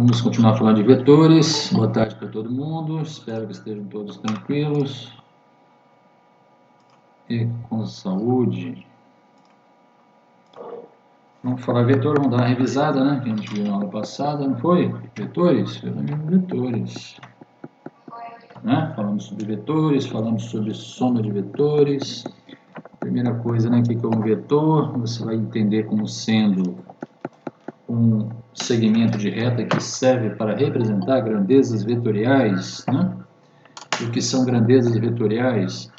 Vamos continuar falando de vetores. Boa tarde para todo mundo. Espero que estejam todos tranquilos e com saúde. Vamos falar vetor, vamos dar uma revisada, né? Que a gente viu na aula passada, não foi? Vetores? Vetores. Né? Falamos sobre vetores, falamos sobre soma de vetores. Primeira coisa, né? O que é um vetor? Você vai entender como sendo um segmento de reta que serve para representar grandezas vetoriais, né? O que são grandezas vetoriais?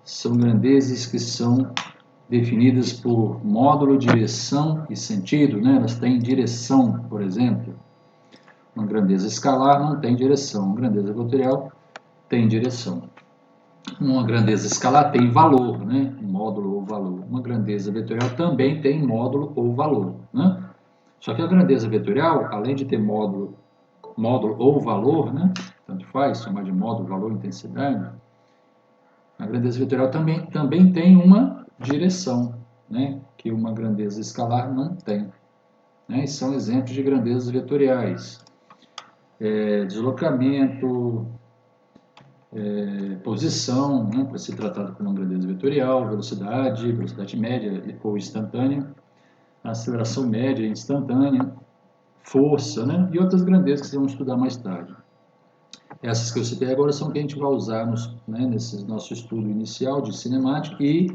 São grandezas que são definidas por módulo, direção e sentido, né? Elas têm direção, por exemplo. Uma grandeza escalar não tem direção, uma grandeza vetorial tem direção. Uma grandeza escalar tem valor, né? Módulo ou valor. Uma grandeza vetorial também tem módulo ou valor, né? Só que a grandeza vetorial, além de ter módulo ou valor, né? Tanto faz, chamar de módulo, valor, intensidade, a grandeza vetorial também tem uma direção, né? Que uma grandeza escalar não tem. Né? E são exemplos de grandezas vetoriais. Deslocamento, posição, né? Para ser tratado como uma grandeza vetorial, velocidade média ou instantânea, aceleração média e instantânea, força, né? E outras grandezas que vocês vão estudar mais tarde. Essas que eu citei agora são que a gente vai usar nesse nosso estudo inicial de cinemática e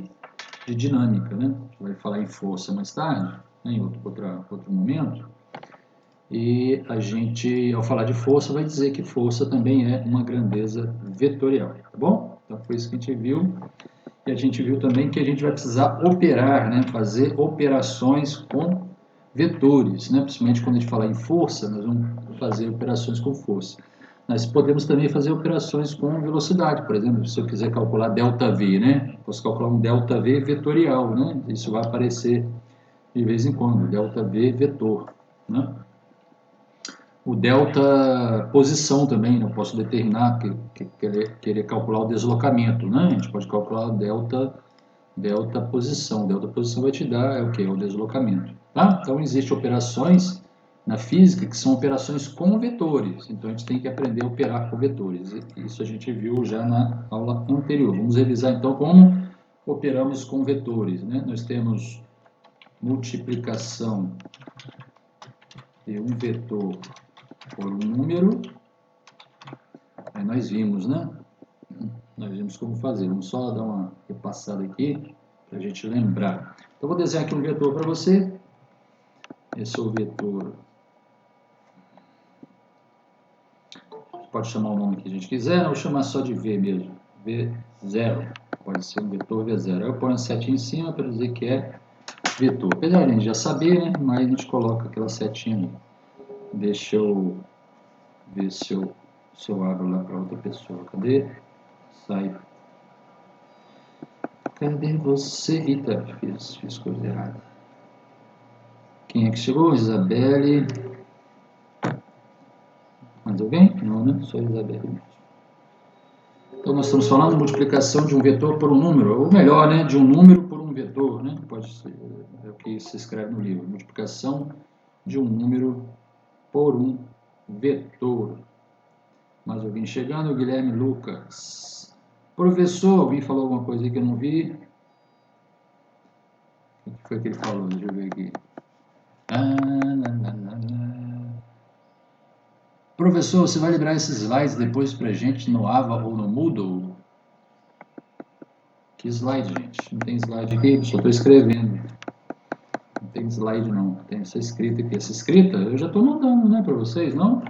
de dinâmica, né? A gente vai falar em força mais tarde, né? Em outro momento. E a gente, ao falar de força, vai dizer que força também é uma grandeza vetorial, tá bom? Então foi isso que a gente viu. E a gente viu também que a gente vai precisar operar, né? Fazer operações com vetores, né? Principalmente quando a gente falar em força, nós vamos fazer operações com força. Nós podemos também fazer operações com velocidade, por exemplo, se eu quiser calcular ΔV, né? Posso calcular um ΔV vetorial, né? Isso vai aparecer de vez em quando, ΔV vetor, né? O delta posição também, eu posso determinar, querer calcular o deslocamento, né? A gente pode calcular o delta posição. Delta posição vai te dar o que? O deslocamento, tá? Então, existem operações na física que são operações com vetores. Então, a gente tem que aprender a operar com vetores. Isso a gente viu já na aula anterior. Vamos revisar, então, como operamos com vetores, né? Nós temos multiplicação de um vetor por um número. Aí nós vimos, né? Nós vimos como fazer. Vamos só dar uma repassada aqui para a gente lembrar. Então, vou desenhar aqui um vetor para você. Esse é o vetor. Pode chamar o nome que a gente quiser, ou chamar só de V mesmo. V0. Pode ser um vetor V0. Aí eu ponho a setinha em cima para dizer que é vetor. Apesar de a gente já saber, né? Mas a gente coloca aquela setinha ali. Deixa eu ver se eu abro lá para outra pessoa. Cadê? Sai. Cadê você? Eita, fiz coisa errada. Quem é que chegou? Isabelle. Mais alguém? Não, né? Só Isabelle. Então, nós estamos falando de multiplicação de um vetor por um número. Ou melhor, né? De um número por um vetor, né? Pode ser, é o que se escreve no livro. Multiplicação de um número por um vetor. Mais alguém chegando? O Guilherme Lucas. Professor, alguém falou alguma coisa aí que eu não vi? O que foi que ele falou? Deixa eu ver aqui. Professor, você vai liberar esses slides depois pra gente no Ava ou no Moodle? Que slide, gente? Não tem slide aqui, só estou escrevendo. Não tem slide não, tem essa escrita aqui. Essa escrita eu já estou mandando, né, para vocês, não?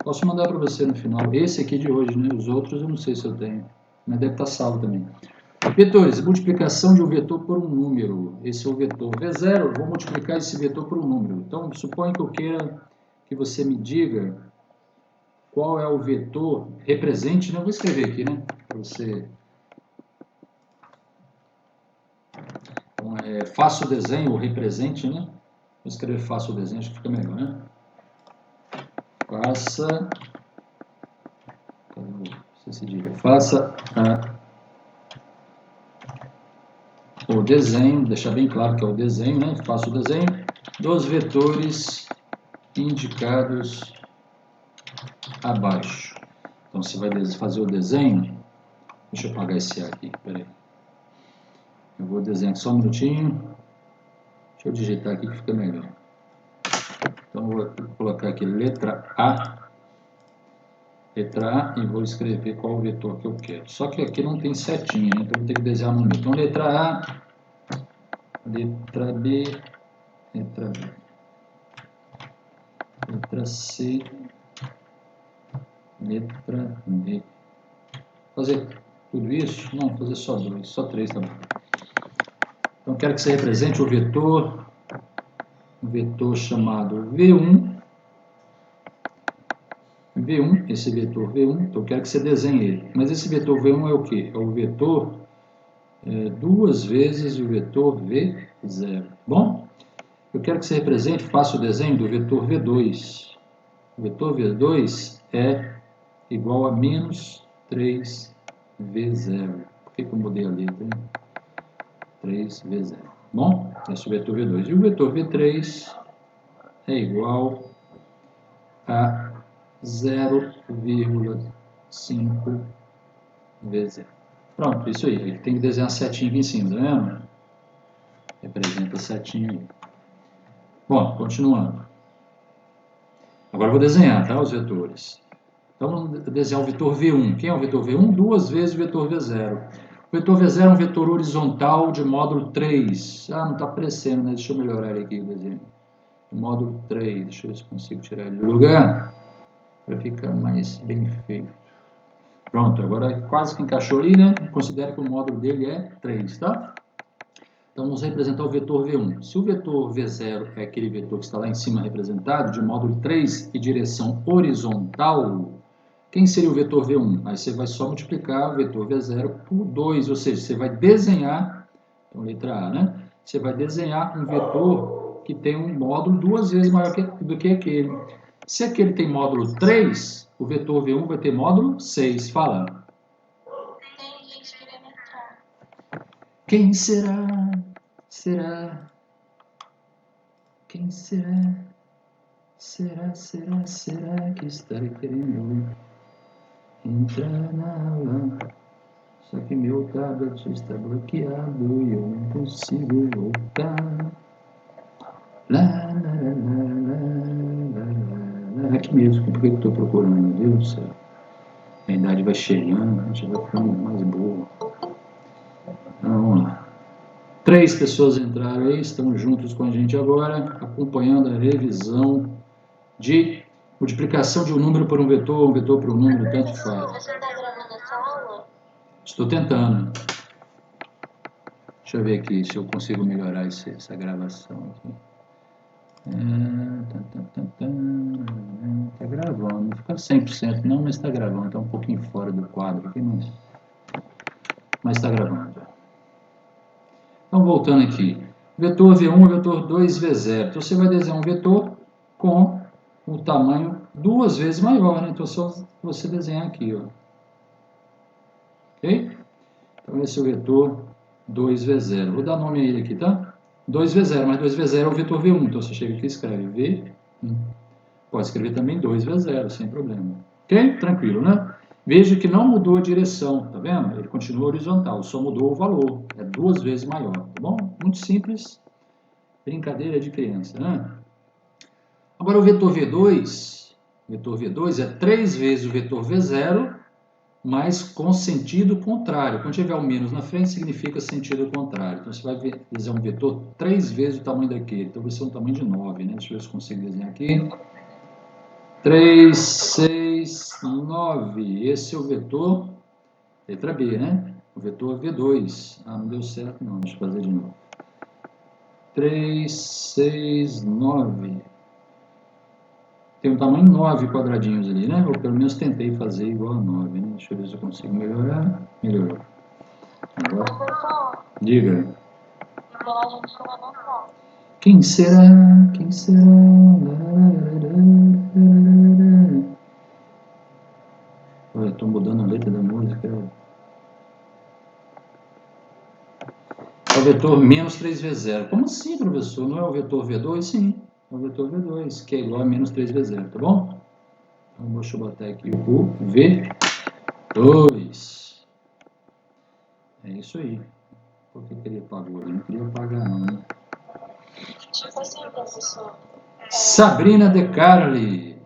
Posso mandar para você no final. Esse aqui de hoje, né? Os outros eu não sei se eu tenho, mas deve estar salvo também. Vetores, multiplicação de um vetor por um número. Esse é o vetor V0, eu vou multiplicar esse vetor por um número. Então, suponha que eu queira que você me diga qual é o vetor, represente, né? Eu vou escrever aqui, né? Para você. Então, faça o desenho, ou represente, né? Vou escrever faça o desenho, acho que fica melhor, né? Faça o desenho, deixar bem claro que é o desenho, né? Faça o desenho dos vetores indicados abaixo. Então, você vai fazer o desenho. Deixa eu apagar esse A aqui, peraí. Eu vou desenhar só um minutinho. Deixa eu digitar aqui que fica melhor. Então, vou colocar aqui letra A e vou escrever qual o vetor que eu quero. Só que aqui não tem setinha, né? Então, eu vou ter que desenhar no meio. Então, letra A, letra B, letra B, letra C, letra D. Fazer tudo isso? Não, fazer só 2, só 3 tá bom. Então, quero que você represente o vetor chamado V1. V1, esse vetor V1, então eu quero que você desenhe ele. Mas esse vetor V1 é o quê? É o vetor duas vezes o vetor V0. Bom, eu quero que você represente, faça o desenho do vetor V2. O vetor V2 é igual a menos 3V0. Por que eu mudei a letra? 3V0. Bom, esse é o vetor V2. E o vetor V3 é igual a 0,5V0. Pronto, isso aí. Ele tem que desenhar a setinha aqui em cima, tá vendo? Representa a setinha aí. Bom, continuando. Agora eu vou desenhar, tá, os vetores. Então, vamos desenhar o vetor V1. Quem é o vetor V1? Duas vezes o vetor V0. O vetor V0 é um vetor horizontal de módulo 3. Ah, não está aparecendo, né? Deixa eu melhorar ele aqui o desenho. Módulo 3. Deixa eu ver se consigo tirar ele do lugar para ficar mais bem feito. Pronto, agora quase que encaixou ali, né? Considere que o módulo dele é 3, tá? Então, vamos representar o vetor V1. Se o vetor V0 é aquele vetor que está lá em cima representado, de módulo 3 e direção horizontal, quem seria o vetor V1? Aí você vai só multiplicar o vetor V0 por 2, ou seja, você vai desenhar, então letra A, né? Você vai desenhar um vetor que tem um módulo duas vezes maior do que aquele. Se aquele tem módulo 3, o vetor V1 vai ter módulo 6. Fala. Quem será? Será? Quem será? Será que estarei querendo entrar na aula? Só que meu tablet está bloqueado e eu não consigo voltar. Lá, lá, lá, lá, lá, lá. Aqui mesmo, por que eu estou procurando? Meu Deus do céu. A idade vai chegando, a gente vai ficando mais boa. Então, vamos lá. 3 pessoas entraram aí, estão juntos com a gente agora, acompanhando a revisão de multiplicação de um número por um vetor por um número, tanto faz. Você está gravando essa aula? Estou tentando. Deixa eu ver aqui se eu consigo melhorar essa gravação aqui. Está gravando, não fica 100% não, mas está gravando, está um pouquinho fora do quadro aqui, mas está gravando. Então, voltando aqui, vetor V1 e vetor 2V0. Então, você vai desenhar um vetor com o tamanho duas vezes maior, né? Então, só você desenhar aqui, ó. Ok? Então, esse é o vetor 2V0. Vou dar nome a ele aqui, tá? 2V0, mas 2V0 é o vetor V1. Então, você chega aqui e escreve V1. Pode escrever também 2V0, sem problema. Ok? Tranquilo, né? Veja que não mudou a direção, tá vendo? Ele continua horizontal, só mudou o valor. É duas vezes maior, tá bom? Muito simples. Brincadeira de criança, né? Agora o vetor V2 é 3 vezes o vetor V0, mas com sentido contrário. Quando tiver o menos na frente, significa sentido contrário. Então, você vai desenhar um vetor 3 vezes o tamanho daquele. Então, vai ser um tamanho de 9, né? Deixa eu ver se eu consigo desenhar aqui. 3, 6, 9. Esse é o vetor, letra B, né? O vetor V2. Ah, não deu certo não, deixa eu fazer de novo. 3, 6, 9. Tem um tamanho 9 quadradinhos ali, né? Ou pelo menos tentei fazer igual a 9, né? Deixa eu ver se eu consigo melhorar. Melhorou. Agora, diga. Quem será? Quem será? Olha, estou mudando a letra da música. É o vetor menos 3V0. Como assim, professor? Não é o vetor V2? Sim, o vetor V2, que é igual a menos 3V0, tá bom? Então, deixa eu botar aqui o V2. É isso aí. Por que ele apagou ali? Não queria apagar não, né? Tipo assim, professor. Sabrina De Carli.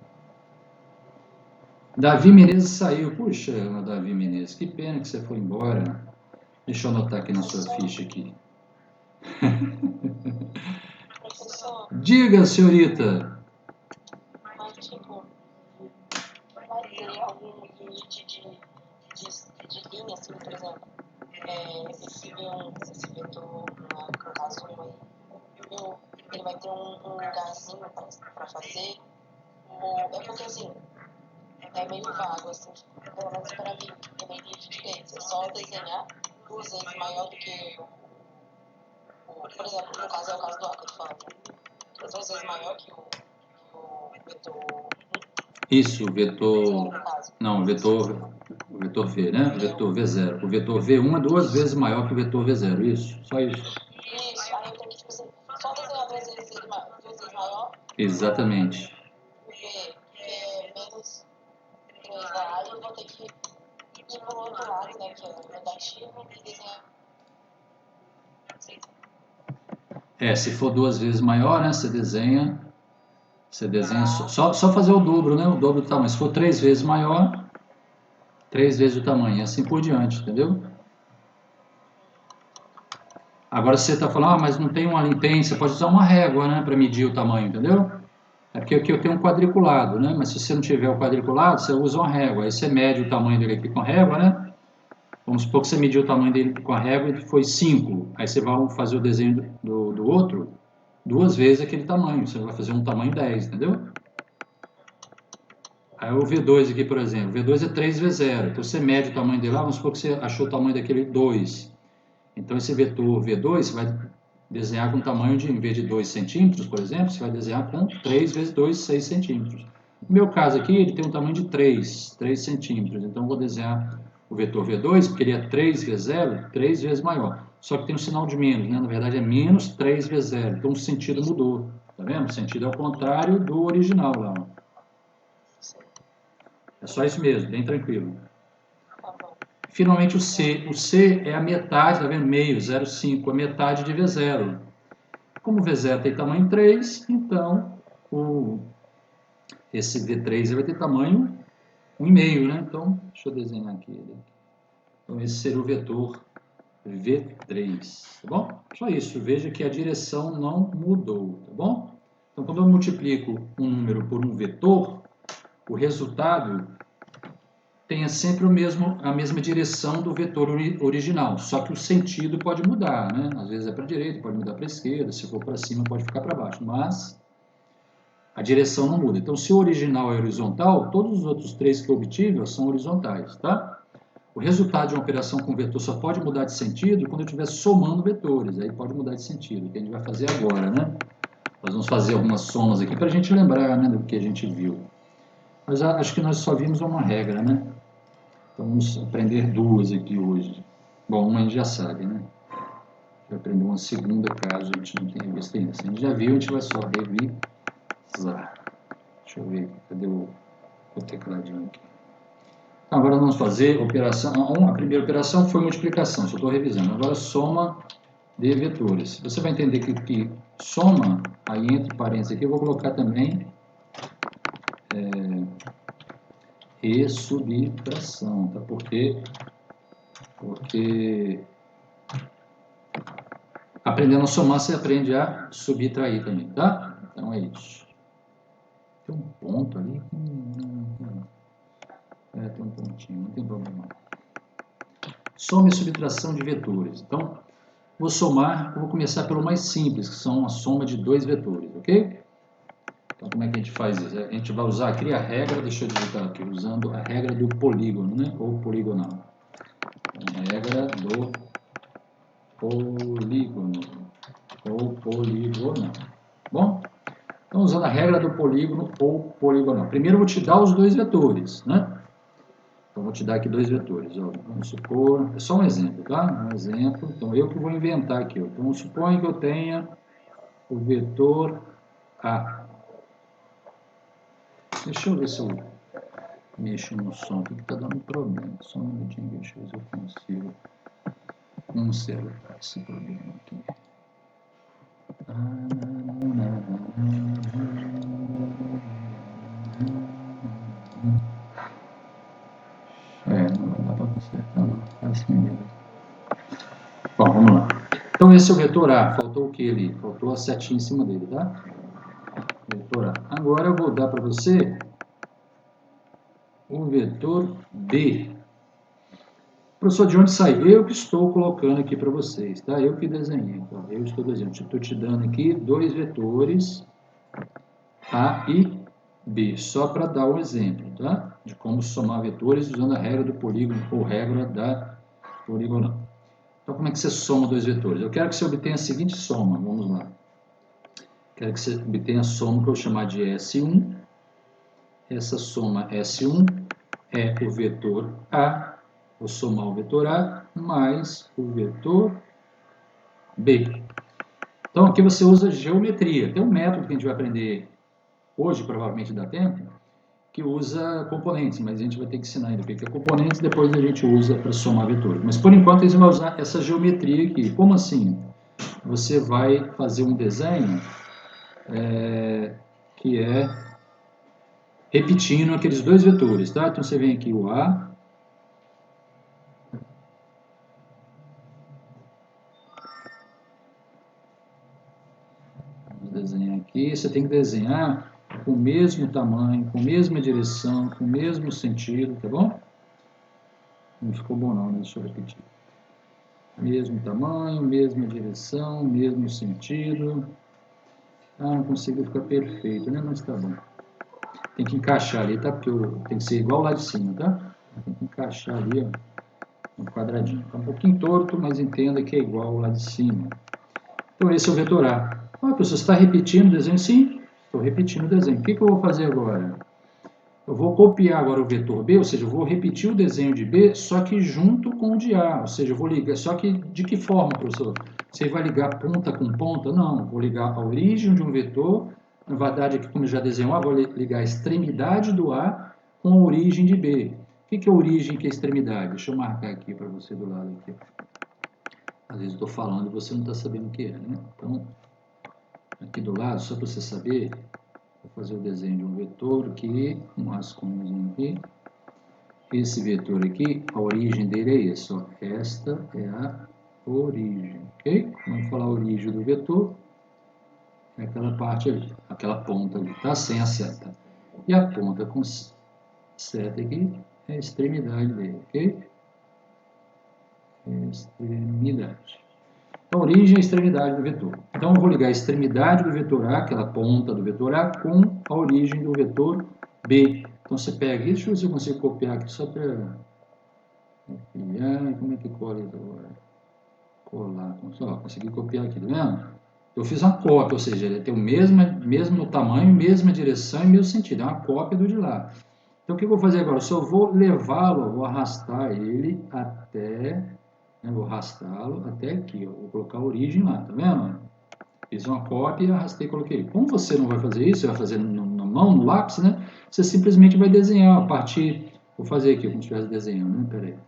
Davi Menezes saiu. Puxa, Davi Menezes, que pena que você foi embora. Deixa eu anotar aqui na sua ficha aqui. Professor, Diga, senhorita. mas tipo, vai ter algum limite de linha, assim, por exemplo, esse V1, esse vetor, no caso 1 aí, ele vai ter um lugarzinho pra fazer, é porque assim, é meio vago, assim, pelo menos para mim, eu nem livre direito, é só desenhar 2 vezes maior do que por exemplo, no caso é o caso do A que eu tô falando, 2 vezes maior que o vetor Isso, o vetor... no caso. Não, o vetor V, né? O vetor V0. O vetor V1 é 2 vezes maior que o vetor V0, isso? Só isso. Isso, aí eu tenho que, tipo assim, só desenhar 2 vezes maior, Exatamente. o V, que é menos 3 lá, aí eu vou ter que ir pro outro lado, né, que é o negativo, e desenhar. Se for 2 vezes maior, né? Você desenha só fazer o dobro, né? O dobro do tamanho. Se for 3 vezes maior, 3 vezes o tamanho, e assim por diante, entendeu? Agora você está falando, mas não tem uma linha, tem, você pode usar uma régua, né, para medir o tamanho, entendeu? É porque aqui eu tenho um quadriculado, né? Mas se você não tiver o quadriculado, você usa uma régua. Aí você mede o tamanho dele aqui com a régua, né? Vamos supor que você mediu o tamanho dele com a régua e foi 5. Aí você vai fazer o desenho do outro 2 vezes aquele tamanho. Você vai fazer um tamanho 10, entendeu? Aí o V2 aqui, por exemplo. O V2 é 3V0. Então você mede o tamanho dele lá, vamos supor que você achou o tamanho daquele 2. Então esse vetor V2 você vai desenhar com tamanho de, em vez de 2 centímetros, por exemplo, você vai desenhar com 3 vezes 2, 6 centímetros. No meu caso aqui, ele tem um tamanho de 3 centímetros. Então eu vou desenhar o vetor V2, porque ele é 3 vezes 0, 3 vezes maior. Só que tem um sinal de menos, né? Na verdade é menos 3 vezes 0. Então o sentido mudou. Tá vendo? O sentido é o contrário do original lá. É só isso mesmo, bem tranquilo. Finalmente o C. O C é a metade, tá vendo? Meio, 0,5, a metade de V0. Como o V0 tem tamanho 3, então esse V3 vai ter tamanho 1,5, né? Então, deixa eu desenhar aqui. Então, esse seria o vetor V3, tá bom? Só isso, veja que a direção não mudou, tá bom? Então, quando eu multiplico um número por um vetor, o resultado tenha sempre a mesma direção do vetor original, só que o sentido pode mudar, né? Às vezes é para a direita, pode mudar para a esquerda, se for para cima pode ficar para baixo, mas a direção não muda. Então, se o original é horizontal, todos os outros 3 que eu obtive são horizontais, tá? O resultado de uma operação com vetor só pode mudar de sentido quando eu estiver somando vetores, aí pode mudar de sentido, que a gente vai fazer agora, né? Nós vamos fazer algumas somas aqui para a gente lembrar, né, do que a gente viu. Mas acho que nós só vimos uma regra, né? Então, vamos aprender 2 aqui hoje. Bom, uma a gente já sabe, né? Vai aprender uma segunda, caso a gente não tenha visto ainda. Se a gente já viu, a gente vai só revisar. Deixa eu ver aqui, cadê o tecladinho aqui? Então, agora nós vamos fazer operação. A primeira operação foi multiplicação, só estou revisando. Agora, soma de vetores. Você vai entender que soma, aí entre parênteses aqui, eu vou colocar também e subtração, tá? Porque aprendendo a somar, você aprende a subtrair também, tá? Então é isso. Tem um ponto ali. Tem um pontinho, não tem problema. Soma e subtração de vetores. Então, vou somar, eu vou começar pelo mais simples, que são a soma de 2 vetores, ok? Então, como é que a gente faz isso? A gente vai usar aqui a regra, deixa eu digitar aqui, usando a regra do polígono, né? Ou poligonal. Então, regra do polígono. Ou poligonal. Bom? Então, usando a regra do polígono ou poligonal. Primeiro, eu vou te dar os 2 vetores, né? Então, vou te dar aqui 2 vetores. Ó. Vamos supor, é só um exemplo, tá? Um exemplo. Então, eu que vou inventar aqui. Ó. Então, suponha que eu tenha o vetor A. Deixa eu ver se eu mexo no som aqui que está dando problema. Só um minutinho, deixa eu ver se eu consigo consertar esse problema aqui. Não vai dar para consertar não. É assim mesmo. Bom, vamos lá. Então esse é o vetor A. Faltou o que ali? Faltou a setinha em cima dele, tá? Vetor A. Agora eu vou dar para você o vetor B. Professor, de onde sai? Eu que estou colocando aqui para vocês, tá? Eu que desenhei. Então, eu estou desenhando. Estou te dando aqui dois vetores A e B, só para dar um exemplo, tá? De como somar vetores usando a regra do polígono ou regra da poligonal. Então, como é que você soma dois vetores? Eu quero que você obtenha a seguinte soma. Vamos lá. Quero que você obtenha a soma que eu vou chamar de S1. Essa soma S1 é o vetor A. Vou somar o vetor A mais o vetor B. Então, aqui você usa geometria. Tem um método que a gente vai aprender hoje, provavelmente dá tempo, que usa componentes, mas a gente vai ter que ensinar ainda o que é componentes, depois a gente usa para somar vetores. Mas, por enquanto, a gente vai usar essa geometria aqui. Como assim? Você vai fazer um desenho que é repetindo aqueles dois vetores, tá? Então, você vem aqui o A, vamos desenhar aqui, você tem que desenhar com o mesmo tamanho, com a mesma direção, com o mesmo sentido, tá bom? Não ficou bom não, né? Deixa eu repetir. Mesmo tamanho, mesma direção, mesmo sentido. Não conseguiu ficar perfeito, né? Mas tá bom. Tem que encaixar ali, tá? Porque tem que ser igual lá de cima, tá? Tem que encaixar ali, ó, no quadradinho. Tá um pouquinho torto, mas entenda que é igual lá de cima. Então esse é o vetor A. Ah, professor, você está repetindo o desenho? Sim, estou repetindo o desenho. O que eu vou fazer agora? Eu vou copiar agora o vetor B, ou seja, eu vou repetir o desenho de B, só que junto com o de A. Ou seja, eu vou ligar, só que de que forma, professor? Você vai ligar ponta com ponta? Não, vou ligar a origem de um vetor, na verdade aqui como eu já desenhei, vou ligar a extremidade do A com a origem de B. O que é origem e que é extremidade? Deixa eu marcar aqui para você do lado aqui. Às vezes eu estou falando e você não está sabendo o que é, né? Então, aqui do lado, só para você saber, vou fazer o desenho de um vetor aqui, um rascunhozinho aqui. Esse vetor aqui, a origem dele é esse, ó. Esta é a origem, ok? Vamos falar a origem do vetor, é aquela parte ali, aquela ponta ali, tá? Sem a seta. E a ponta com seta aqui é a extremidade dele, ok? Extremidade. Então, origem é a extremidade do vetor. Então, eu vou ligar a extremidade do vetor A, aquela ponta do vetor A, com a origem do vetor B. Então, você pega aqui, deixa eu ver se eu consigo copiar aqui só para copiar. Como é que cola isso agora? Colar. Só, consegui copiar aqui, tá vendo? Eu fiz uma cópia, ou seja, ele tem o mesmo tamanho, mesma direção e mesmo sentido. É uma cópia do de lá. Então, o que eu vou fazer agora? Eu só vou levá-lo, vou arrastar ele até... vou arrastá-lo até aqui, ó. Vou colocar a origem lá, tá vendo? Fiz uma cópia, arrastei e coloquei. Como você não vai fazer isso, você vai fazer na mão, no lápis, né? Você simplesmente vai desenhar a partir... Vou fazer aqui, como se estivesse desenhando, né? Pera aí.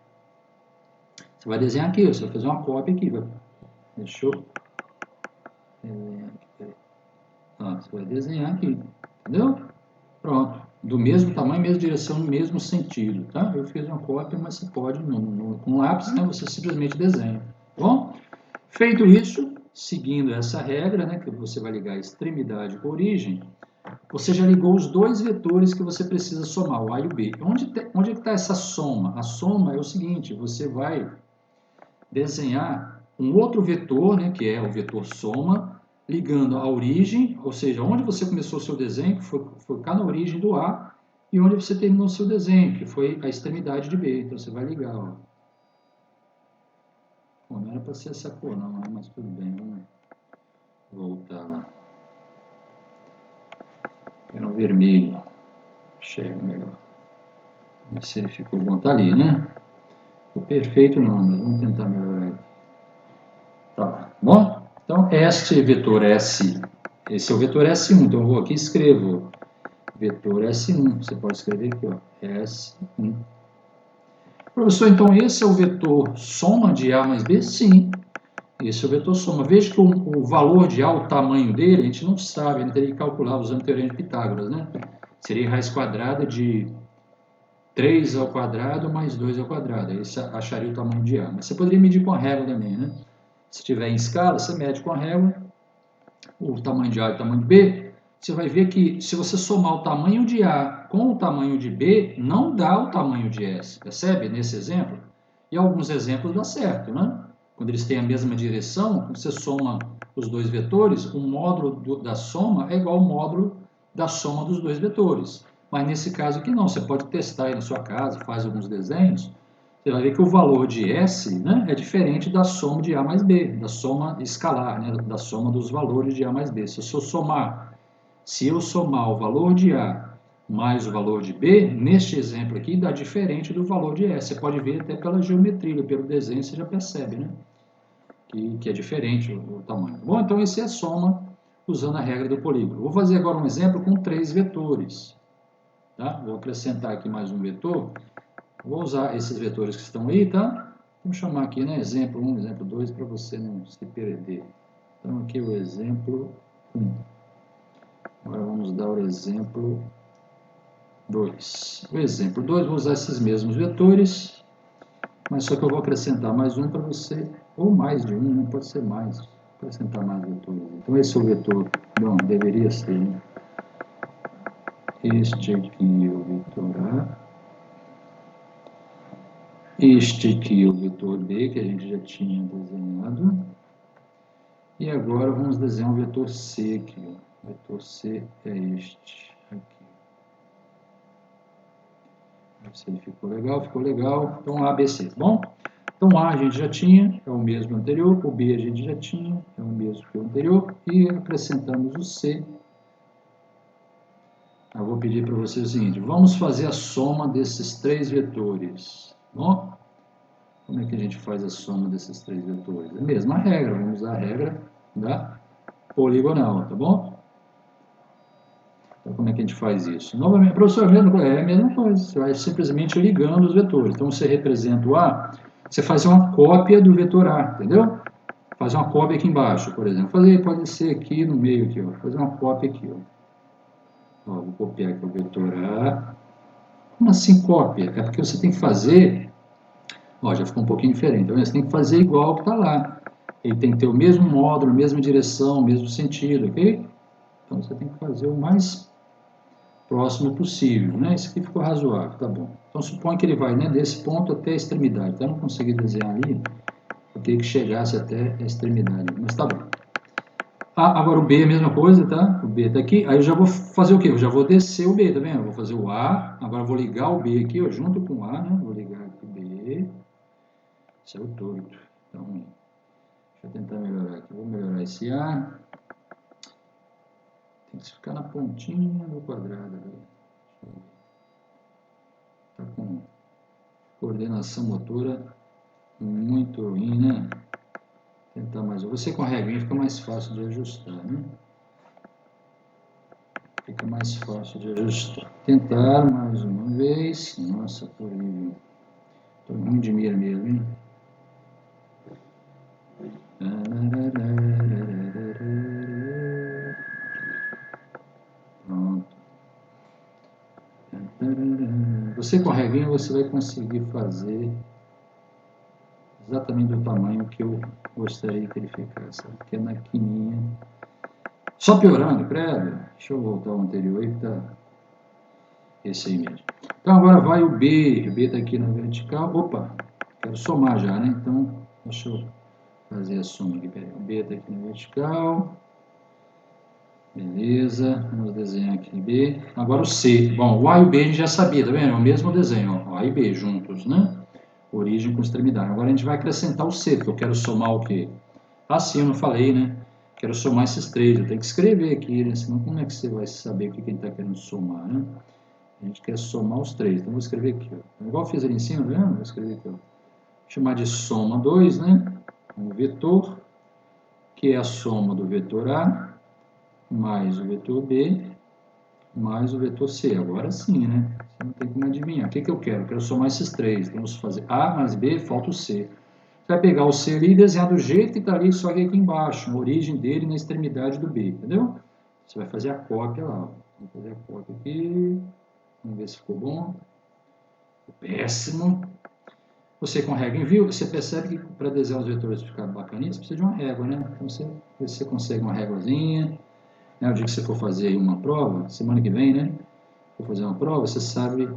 Você vai desenhar aqui, você vai fazer uma cópia aqui. Deixa eu... você vai desenhar aqui, entendeu? Pronto. Do mesmo tamanho, mesma direção, mesmo sentido, tá? Eu fiz uma cópia, mas você pode, com lápis, né? Você simplesmente desenha, tá bom? Feito isso, seguindo essa regra, né? Que você vai ligar a extremidade com a origem, você já ligou os dois vetores que você precisa somar, o A e o B. Onde é que está essa soma? A soma é o seguinte, você vai desenhar um outro vetor, né, que é o vetor soma, ligando a origem, ou seja, onde você começou o seu desenho, que foi cá na origem do A, e onde você terminou o seu desenho, que foi a extremidade de B. Então, você vai ligar, ó. Bom, não era para ser essa cor não, né? Mas tudo bem, vamos voltar lá. Era o vermelho. Chega melhor. Ver se ele ficou bom. Tá ali, né? Ficou perfeito não, mas vamos tentar melhorar aqui. Tá bom? Então, este vetor S esse é o vetor S1, então eu vou aqui e escrevo vetor S1, você pode escrever aqui, ó, S1. Professor, então esse é o vetor soma de A mais B? Sim, esse é o vetor soma. Veja que o valor de A, o tamanho dele, a gente não sabe, a gente teria que calcular usando o teorema de Pitágoras, né? Seria raiz quadrada de 3 ao quadrado mais 2 ao quadrado, aí você acharia o tamanho de A. Mas você poderia medir com a régua também, né? Se tiver em escala, você mede com a régua o tamanho de A e o tamanho de B, você vai ver que se você somar o tamanho de A com o tamanho de B, não dá o tamanho de S, percebe? Nesse exemplo. E alguns exemplos dá certo, né? Quando eles têm a mesma direção, quando você soma os dois vetores, o módulo da soma é igual ao módulo da soma dos dois vetores. Mas nesse caso aqui não, você pode testar aí na sua casa, faz alguns desenhos, você vai ver que o valor de S, né, é diferente da soma de A mais B, da soma escalar, né, da soma dos valores de A mais B. Se eu somar o valor de A mais o valor de B, neste exemplo aqui, dá diferente do valor de S. Você pode ver até pela geometria, pelo desenho, você já percebe, né, que é diferente o tamanho. Bom, então esse é a soma usando a regra do polígono. Vou fazer agora um exemplo com 3 vetores. Tá? Vou acrescentar aqui mais um vetor. Vou usar esses vetores que estão aí, tá? Vamos chamar aqui, né, exemplo 1, exemplo 2, para você não se perder. Então, aqui o exemplo 1. Agora vamos dar o exemplo 2. O exemplo 2, vou usar esses mesmos vetores, mas só que eu vou acrescentar mais um para você, ou mais de um, não pode ser mais, acrescentar mais vetores. Então, esse é o vetor, não, deveria ser, né? Este aqui é o vetor A. Este aqui é o vetor B, que a gente já tinha desenhado. E agora vamos desenhar o vetor C aqui. O vetor C é este aqui. Se ele ficou legal, ficou legal. Então, A, B, C. Bom, então A a gente já tinha, é o mesmo anterior. O B a gente já tinha, é o mesmo que o anterior. E acrescentamos o C. Eu vou pedir para vocês o seguinte, vamos fazer a soma desses 3 vetores. Bom, como é que a gente faz a soma desses 3 vetores? É a mesma regra, vamos usar a regra da poligonal, tá bom? Então, como é que a gente faz isso? Novamente, professor, é a mesma coisa, você vai simplesmente ligando os vetores. Então, você representa o A, você faz uma cópia do vetor A, entendeu? Faz uma cópia aqui embaixo, por exemplo. Pode ser aqui no meio, aqui, ó. Fazer uma cópia aqui, ó. Vou copiar aqui o vetor A. Como assim cópia? É porque você tem que fazer... Ó, já ficou um pouquinho diferente. Então, você tem que fazer igual que está lá. Ele tem que ter o mesmo módulo, mesma direção, mesmo sentido, ok? Então, você tem que fazer o mais próximo possível, né? Isso aqui ficou razoável, tá bom. Então, suponha que ele vai, né, desse ponto até a extremidade. Então, eu não consegui desenhar ali, eu queria que chegasse até a extremidade, mas tá bom. Ah, agora o B é a mesma coisa, tá? O B está aqui, aí eu já vou fazer o quê? Eu já vou descer o B, tá vendo? Eu vou fazer o A, agora eu vou ligar o B aqui, ó, junto com o A, né? Vou ligar aqui o B. Isso é o torto. Então, deixa eu tentar melhorar aqui. Vou melhorar esse A. Tem que ficar na pontinha do quadrado. Está com coordenação motora muito ruim, né? Tentar mais. Você com a regrinha fica mais fácil de ajustar, né? Fica mais fácil de ajustar. Tentar mais uma vez. Nossa, tô horrível. Tô ruim de mira mesmo, hein? Pronto. Você com a regrinha você vai conseguir fazer exatamente do tamanho que eu gostaria que ele ficasse. Que é na quininha. Só piorando, credo. Deixa eu voltar ao anterior aí que tá esse aí mesmo. Então agora vai o B. O B está aqui na vertical. Opa, quero somar já, né? Então, deixa eu fazer a soma aqui. Peraí. O B está aqui na vertical. Beleza, vamos desenhar aqui B. Agora o C. Bom, o A e o B a gente já sabia, tá vendo? É o mesmo desenho, ó. A e B juntos, né? Origem com extremidade. Agora a gente vai acrescentar o C, porque eu quero somar o quê? Ah, sim, eu não falei, né? Quero somar esses 3. Eu tenho que escrever aqui, né? Senão como é que você vai saber o que a gente está querendo somar, né? A gente quer somar os 3. Então vou escrever aqui, ó. Igual eu fiz ali em cima, tá vendo? Vou escrever aqui, ó. Vou chamar de soma 2, né? Um vetor, que é a soma do vetor A mais o vetor B, mais o vetor C. Agora sim, né? Você não tem como adivinhar. O que eu quero? Eu quero somar esses três. Então, vamos fazer A mais B, falta o C. Você vai pegar o C ali e desenhar do jeito que está ali, só que aqui embaixo, na origem dele, na extremidade do B, entendeu? Você vai fazer a cópia lá. Ó. Vamos fazer a cópia aqui. Vamos ver se ficou bom. Péssimo. Você com régua em view, você percebe que para desenhar os vetores ficar bacaninha, você precisa de uma régua, né? Então você consegue uma réguazinha, né? O dia que você for fazer uma prova, semana que vem, né? For fazer uma prova, você sabe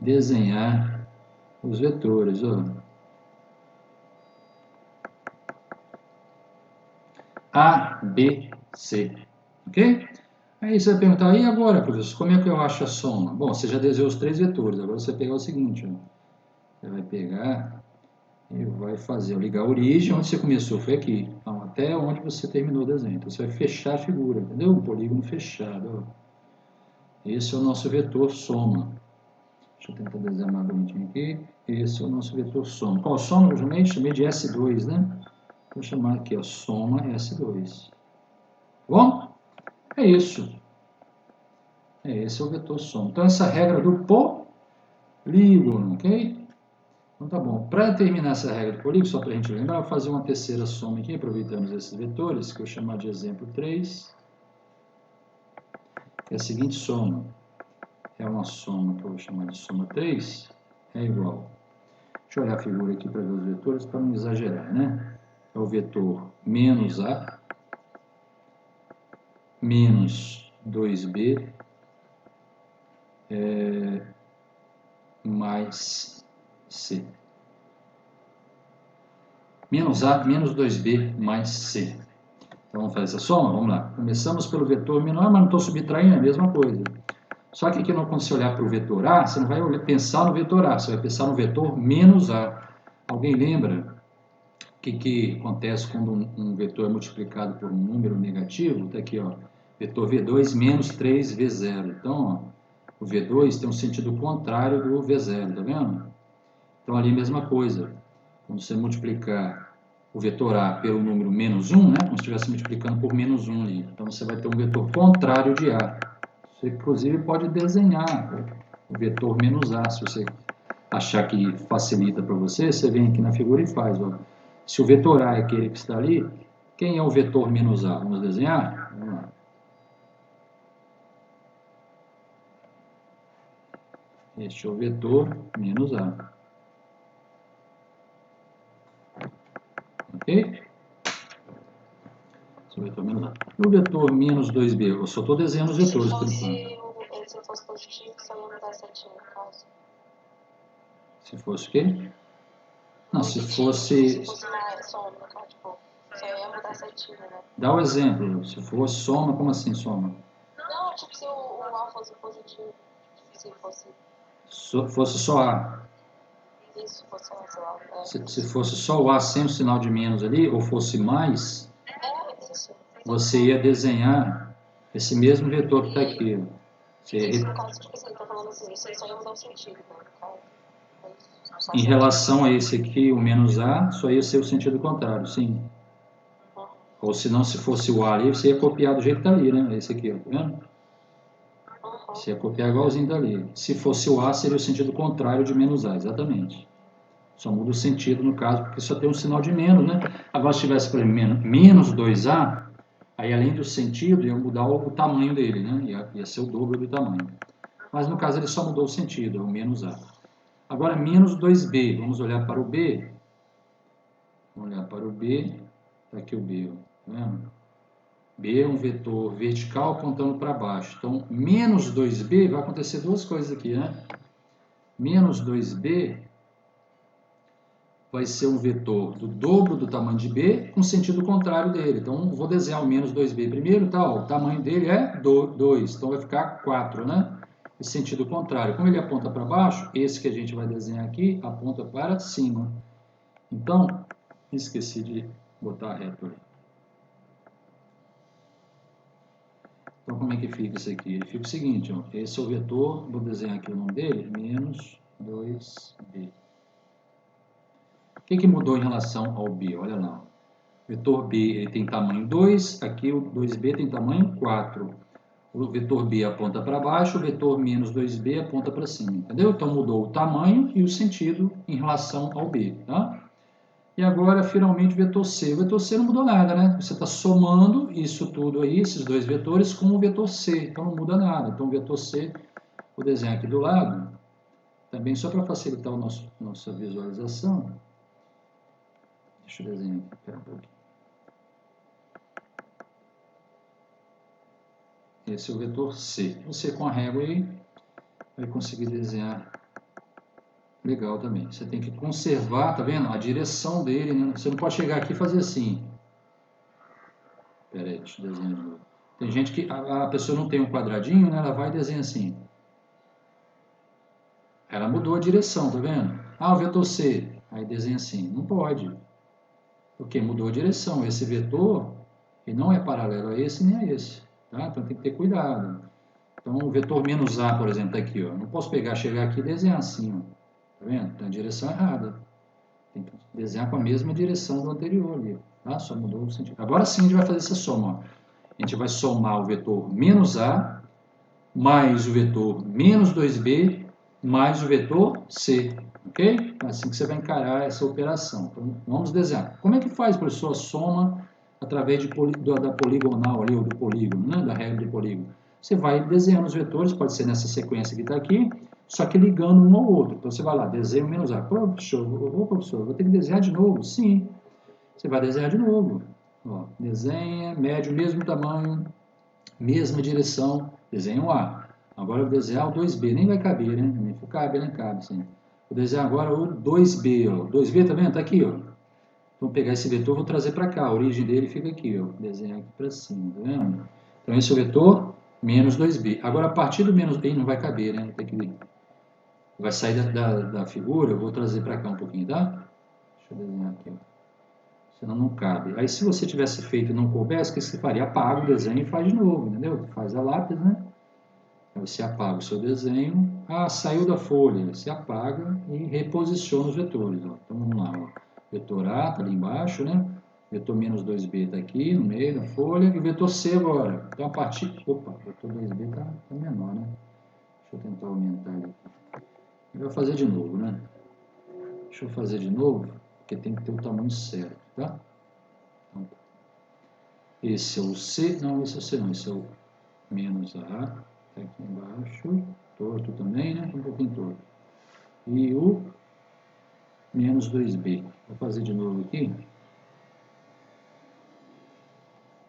desenhar os vetores, ó. A, B, C, ok? Aí você vai perguntar, e agora, professor, como é que eu acho a soma? Bom, você já desenhou os três vetores, agora você vai pegar o seguinte, ó. Você vai pegar e vai fazer, ligar a origem, onde você começou foi aqui, então, até onde você terminou o desenho. Então você vai fechar a figura, entendeu? Um polígono fechado. Ó. Esse é o nosso vetor soma. Deixa eu tentar desenhar mais bonitinho aqui. Esse é o nosso vetor soma. Qual soma? Eu chamei de S2, né? Vou chamar aqui, ó, soma S2. Bom? É isso. Esse é o vetor soma. Então essa regra do polígono, ok? Então tá bom. Para terminar essa regra do polígono, só para a gente lembrar, eu vou fazer uma terceira soma aqui, aproveitando esses vetores, que eu vou chamar de exemplo 3. É a seguinte soma. É uma soma que eu vou chamar de soma 3. É igual. Deixa eu olhar a figura aqui para ver os vetores, para não exagerar, né? É o vetor menos A, menos 2B, mais C. Menos A, menos 2B, mais C. Então, vamos fazer essa soma? Vamos lá. Começamos pelo vetor menos A, mas não estou subtraindo, é a mesma coisa. Só que aqui, quando você olhar para o vetor A, você não vai pensar no vetor A, você vai pensar no vetor menos A. Alguém lembra o que acontece quando um vetor é multiplicado por um número negativo? Está aqui, ó, vetor V2 menos 3V0. Então, ó, o V2 tem um sentido contrário do V0, tá vendo? Então, ali a mesma coisa. Quando você multiplicar o vetor A pelo número menos 1, né? Como se estivesse multiplicando por menos 1 ali. Então, você vai ter um vetor contrário de A. Você, inclusive, pode desenhar o vetor menos A, se você achar que facilita para você, você vem aqui na figura e faz. Ó. Se o vetor A é aquele que está ali, quem é o vetor menos A? Vamos desenhar? Vamos lá. Este é o vetor menos A. Ok? Esse é o vetor menos A. E o vetor menos 2B? Eu só estou desenhando os vetores por enquanto. Se fosse positivo, só ia mudar certinho no caso. Se fosse o quê? Não, se fosse uma soma, no caso, tipo, só ia mudar certinho, né? Dá o exemplo. Se fosse soma, como assim soma? Não, tipo, se o A fosse positivo, se fosse... Fosse só A. Isso, fosse só A. Se fosse só o A sem o sinal de menos ali, ou fosse mais, Isso. você ia desenhar esse mesmo vetor que está aqui. Você ia... No caso, tipo assim, tá falando assim, isso só ia mudar o sentido, né? Em relação a esse aqui, o menos A, só ia ser o sentido contrário, sim. Ou se não, se fosse o A ali, você ia copiar do jeito que está ali, né? Esse aqui, ó, tá vendo? Você ia copiar igualzinho dali. Se fosse o A, seria o sentido contrário de menos A, exatamente. Só muda o sentido no caso, porque só tem um sinal de menos, né? Agora, se tivesse, por exemplo, menos 2A, aí além do sentido, ia mudar o tamanho dele, né? Ia ser o dobro do tamanho. Mas no caso, ele só mudou o sentido, é o menos A. Agora, menos 2B. Vamos olhar para o B. Vamos olhar para o B. Está aqui o B, ó. Tá vendo? B é um vetor vertical apontando para baixo. Então, menos 2B, vai acontecer duas coisas aqui, né? Menos 2B vai ser um vetor do dobro do tamanho de B com sentido contrário dele. Então, vou desenhar o menos 2B primeiro, tá? Ó, o tamanho dele é 2, então vai ficar 4, né? E sentido contrário. Como ele aponta para baixo, esse que a gente vai desenhar aqui aponta para cima. Então, esqueci de botar reto ali. Então, como é que fica isso aqui? Ele fica o seguinte, ó, esse é o vetor, vou desenhar aqui o nome dele, menos 2B. O que mudou em relação ao B? Olha lá. vetor B ele tem tamanho 2, aqui o 2B tem tamanho 4. O vetor B aponta para baixo, o vetor menos 2B aponta para cima, entendeu? Então mudou o tamanho e o sentido em relação ao B, tá? E agora, finalmente, o vetor C. O vetor C não mudou nada, né? Você está somando isso tudo aí, esses dois vetores, com o vetor C. Então, não muda nada. Então, o vetor C, vou desenhar aqui do lado. Também, só para facilitar a nossa visualização. Deixa eu desenhar aqui, espera um pouquinho. Esse é o vetor C. Você, com a régua aí, vai conseguir desenhar legal também. Você tem que conservar, tá vendo? A direção dele, né? Você não pode chegar aqui e fazer assim. Espera aí, deixa eu desenhar de novo. Tem gente que a pessoa não tem um quadradinho, né? Ela vai e desenha assim. Ela mudou a direção, tá vendo? Ah, o vetor C. Aí desenha assim. Não pode. Porque mudou a direção. Esse vetor, ele não é paralelo a esse nem a esse. Tá? Então tem que ter cuidado. Então o vetor menos A, por exemplo, tá aqui. Ó. Não posso chegar aqui e desenhar assim. Ó. Tá vendo? Tem a direção errada. Tem que desenhar com a mesma direção do anterior ali. Tá? Só mudou o sentido. Agora sim a gente vai fazer essa soma. Ó. A gente vai somar o vetor menos A mais o vetor menos 2B mais o vetor C. Ok? É assim que você vai encarar essa operação. Então, vamos desenhar. Como é que faz, professor, a soma através da poligonal ali, ou do polígono, né? Da regra do polígono? Você vai desenhando os vetores, pode ser nessa sequência que está aqui, só que ligando um ao outro. Então, você vai lá, desenho menos A. Professor, vou ter que desenhar de novo? Sim. Você vai desenhar de novo. Ó, desenha, mede o mesmo tamanho, mesma direção, desenha o A. Agora eu vou desenhar o 2B, nem vai caber, né? Nem cabe, nem cabe, sim. Vou desenhar agora o 2B, ó. 2B, tá vendo? Tá aqui, ó. Vou pegar esse vetor, vou trazer para cá. A origem dele fica aqui, ó. Desenhar aqui para cima, tá vendo? Então esse é o vetor menos 2B. Agora a partir do menos B não vai caber, né? Tem que... Vai sair da figura, eu vou trazer para cá um pouquinho, tá? Deixa eu desenhar aqui, ó. Senão não cabe. Aí se você tivesse feito e não coubesse, o que você faria? Apaga o desenho e faz de novo, entendeu? Faz a lápis, né? Aí você apaga o seu desenho. Ah, saiu da folha. Você apaga e reposiciona os vetores. Ó. Então vamos lá. Ó. Vetor A está ali embaixo, né? Vetor menos 2B está aqui no meio da folha. E o vetor C agora. Então a partir... Opa, o vetor 2B está menor, né? Deixa eu tentar aumentar ele aqui. Eu vou fazer de novo, né? Deixa eu fazer de novo, porque tem que ter o tamanho certo, tá? Então, esse é o C. Não, esse é o C não. Esse é o menos A. Tá aqui embaixo, torto também, né? Um pouquinho torto. E o menos 2B. Vou fazer de novo aqui.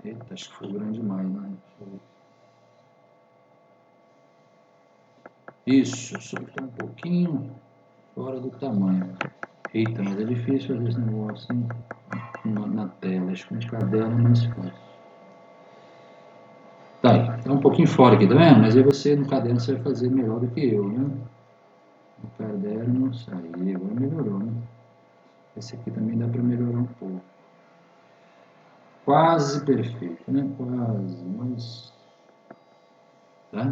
Eita, acho que foi grande demais, né? Isso, só que está um pouquinho fora do tamanho. Eita, mas é difícil fazer esse negócio assim, na tela. Acho que no caderno é mais fácil. Tá aí, tá um pouquinho fora aqui, tá vendo? Mas aí você, no caderno, você vai fazer melhor do que eu, né? No caderno, aí, agora melhorou, né? Esse aqui também dá para melhorar um pouco. Quase perfeito, né? Quase, mas... Aí,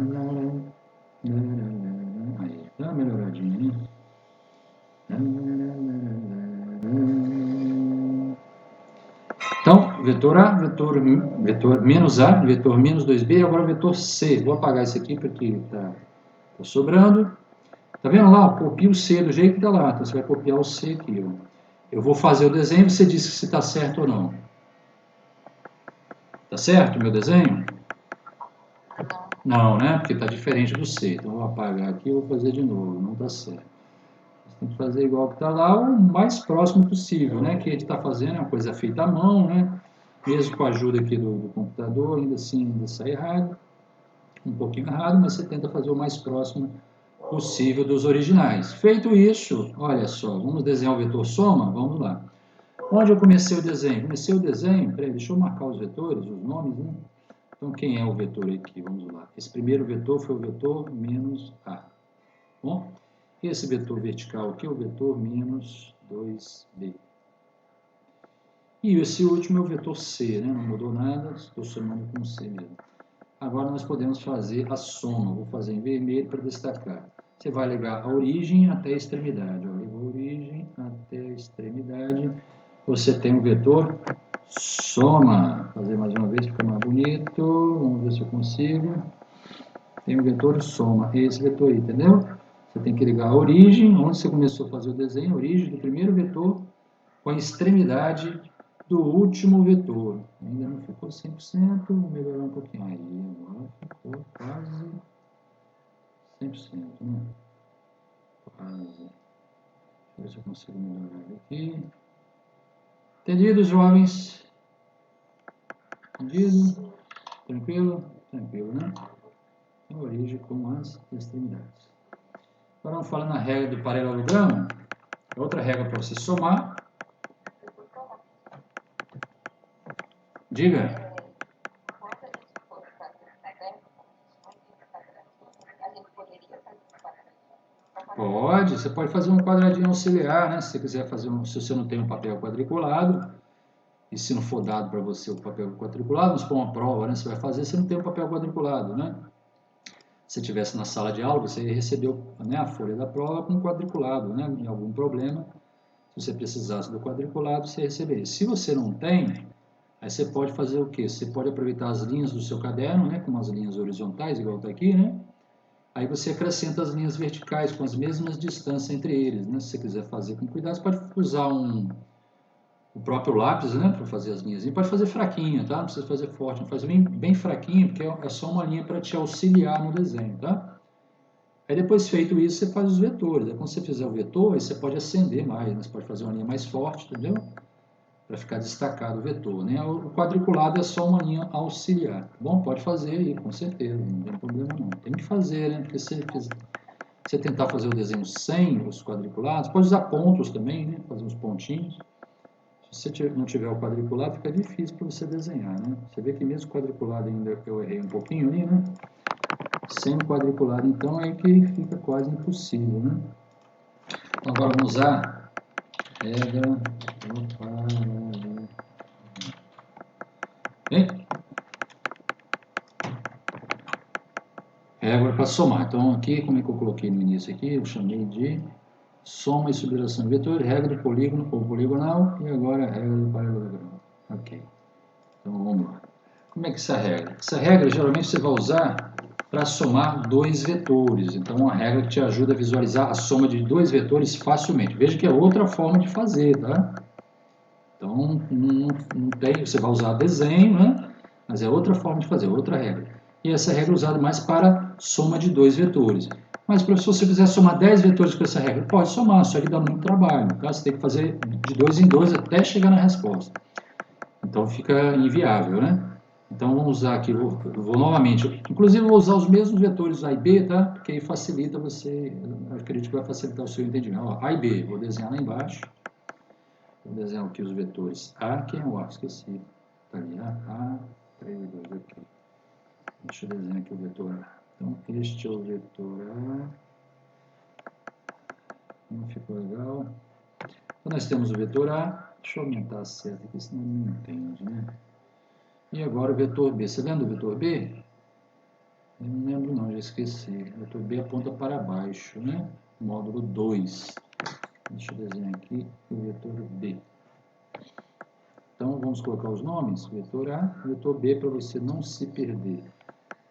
dá uma melhoradinha, né? Então, vetor A, vetor menos A, vetor menos 2B, agora o vetor C. Vou apagar esse aqui porque está sobrando. Tá vendo lá? Copia o C do jeito que está lá. Então, você vai copiar o C aqui. Ó. Eu vou fazer o desenho e você diz se está certo ou não. Tá certo o meu desenho? Não, né? Porque está diferente do C. Então, eu vou apagar aqui e vou fazer de novo. Não está certo. Você tem que fazer igual que está lá, o mais próximo possível, né? Que a gente está fazendo é uma coisa feita à mão, né? Mesmo com a ajuda aqui do computador, ainda assim, ainda sai errado. Um pouquinho errado, mas você tenta fazer o mais próximo possível dos originais. Feito isso, olha só, vamos desenhar o vetor soma? Vamos lá. Onde eu comecei o desenho? Comecei o desenho, peraí, deixa eu marcar os vetores, os nomes, né? Então, quem é o vetor aqui? Vamos lá. Esse primeiro vetor foi o vetor menos A. Bom, esse vetor vertical aqui é o vetor menos 2B. E esse último é o vetor C, né? Não mudou nada, estou somando com C mesmo. Agora nós podemos fazer a soma. Vou fazer em vermelho para destacar. Você vai ligar a origem até a extremidade. Ligou a origem até a extremidade. Você tem o vetor Soma. Fazer mais uma vez, fica mais bonito. Vamos ver se eu consigo. Tem o vetor soma, esse vetor aí, entendeu? Você tem que ligar a origem, onde você começou a fazer o desenho, a origem do primeiro vetor com a extremidade do último vetor. Ainda não ficou 100%, vou melhorar um pouquinho. Aí, agora ficou quase 100%, né? Quase. Deixa eu ver se eu consigo melhorar aqui. Entendido, jovens? Entendido? Tranquilo? Tranquilo, né? A origem com as extremidades. Agora vamos falar na regra do paralelogramo. Outra regra para você somar. Diga. Pode, você pode fazer um quadradinho auxiliar, né? Se você quiser fazer se você não tem um papel quadriculado, e se não for dado para você o papel quadriculado, vamos supor uma prova, né? Você vai fazer, você não tem um papel quadriculado, né? Se estivesse na sala de aula, você recebeu, né, a folha da prova com quadriculado, né? Em algum problema, se você precisasse do quadriculado, você receberia. Se você não tem, aí você pode fazer o quê? Você pode aproveitar as linhas do seu caderno, né? Com umas linhas horizontais, igual está aqui, né? Aí você acrescenta as linhas verticais com as mesmas distâncias entre eles, né? Se você quiser fazer com cuidado, você pode usar o próprio lápis, né, para fazer as linhas. E pode fazer fraquinho, tá? Não precisa fazer forte, faz bem fraquinho, porque é só uma linha para te auxiliar no desenho, tá? Aí depois feito isso, você faz os vetores. Aí quando você fizer o vetor, aí você pode acender mais, né? Você pode fazer uma linha mais forte, entendeu? Para ficar destacado o vetor, né? O quadriculado é só uma linha auxiliar, tá bom? Pode fazer aí, com certeza, não tem problema não. Tem que fazer, né? Porque se você tentar fazer o desenho sem os quadriculados, pode usar pontos também, né? Fazer uns pontinhos. Se você não tiver o quadriculado, fica difícil para você desenhar, né? Você vê que mesmo quadriculado ainda eu errei um pouquinho ali, né? Sem o quadriculado, então, é que fica quase impossível, né? Então, agora vamos usar regra do paralelo. Bem? Regra para somar. Então, aqui, como é que eu coloquei no início aqui? Eu chamei de soma e subtração de vetor, regra do polígono ou poligonal, e agora a regra do paralelogramo. Ok. Então, vamos lá. Como é que é essa regra? Essa regra, geralmente, você vai usar para somar dois vetores. Então, uma regra que te ajuda a visualizar a soma de dois vetores facilmente. Veja que é outra forma de fazer, tá? Então, não tem, você vai usar desenho, né? Mas é outra forma de fazer, outra regra. E essa regra é usada mais para soma de dois vetores. Mas, professor, se você quiser somar 10 vetores com essa regra, pode somar, só que dá muito trabalho. Tá? Você tem que fazer de dois em dois até chegar na resposta. Então, fica inviável, né? Então, vamos usar aqui, vou novamente, inclusive vou usar os mesmos vetores A e B, tá? Porque aí facilita você, eu acredito que vai facilitar o seu entendimento. Ó, A e B, vou desenhar lá embaixo. Vou desenhar aqui os vetores A, quem é o A? Esqueci. Tá ali, A, 3, 2, aqui. Deixa eu desenhar aqui o vetor A. Então, este é o vetor A. Não ficou legal. Então, nós temos o vetor A. Deixa eu aumentar a seta aqui, senão não entende, né? E agora o vetor B. Você lembra do vetor B? Eu não lembro não, já esqueci. O vetor B aponta para baixo, né? Módulo 2. Deixa eu desenhar aqui o vetor B. Então, vamos colocar os nomes, vetor A, vetor B, para você não se perder.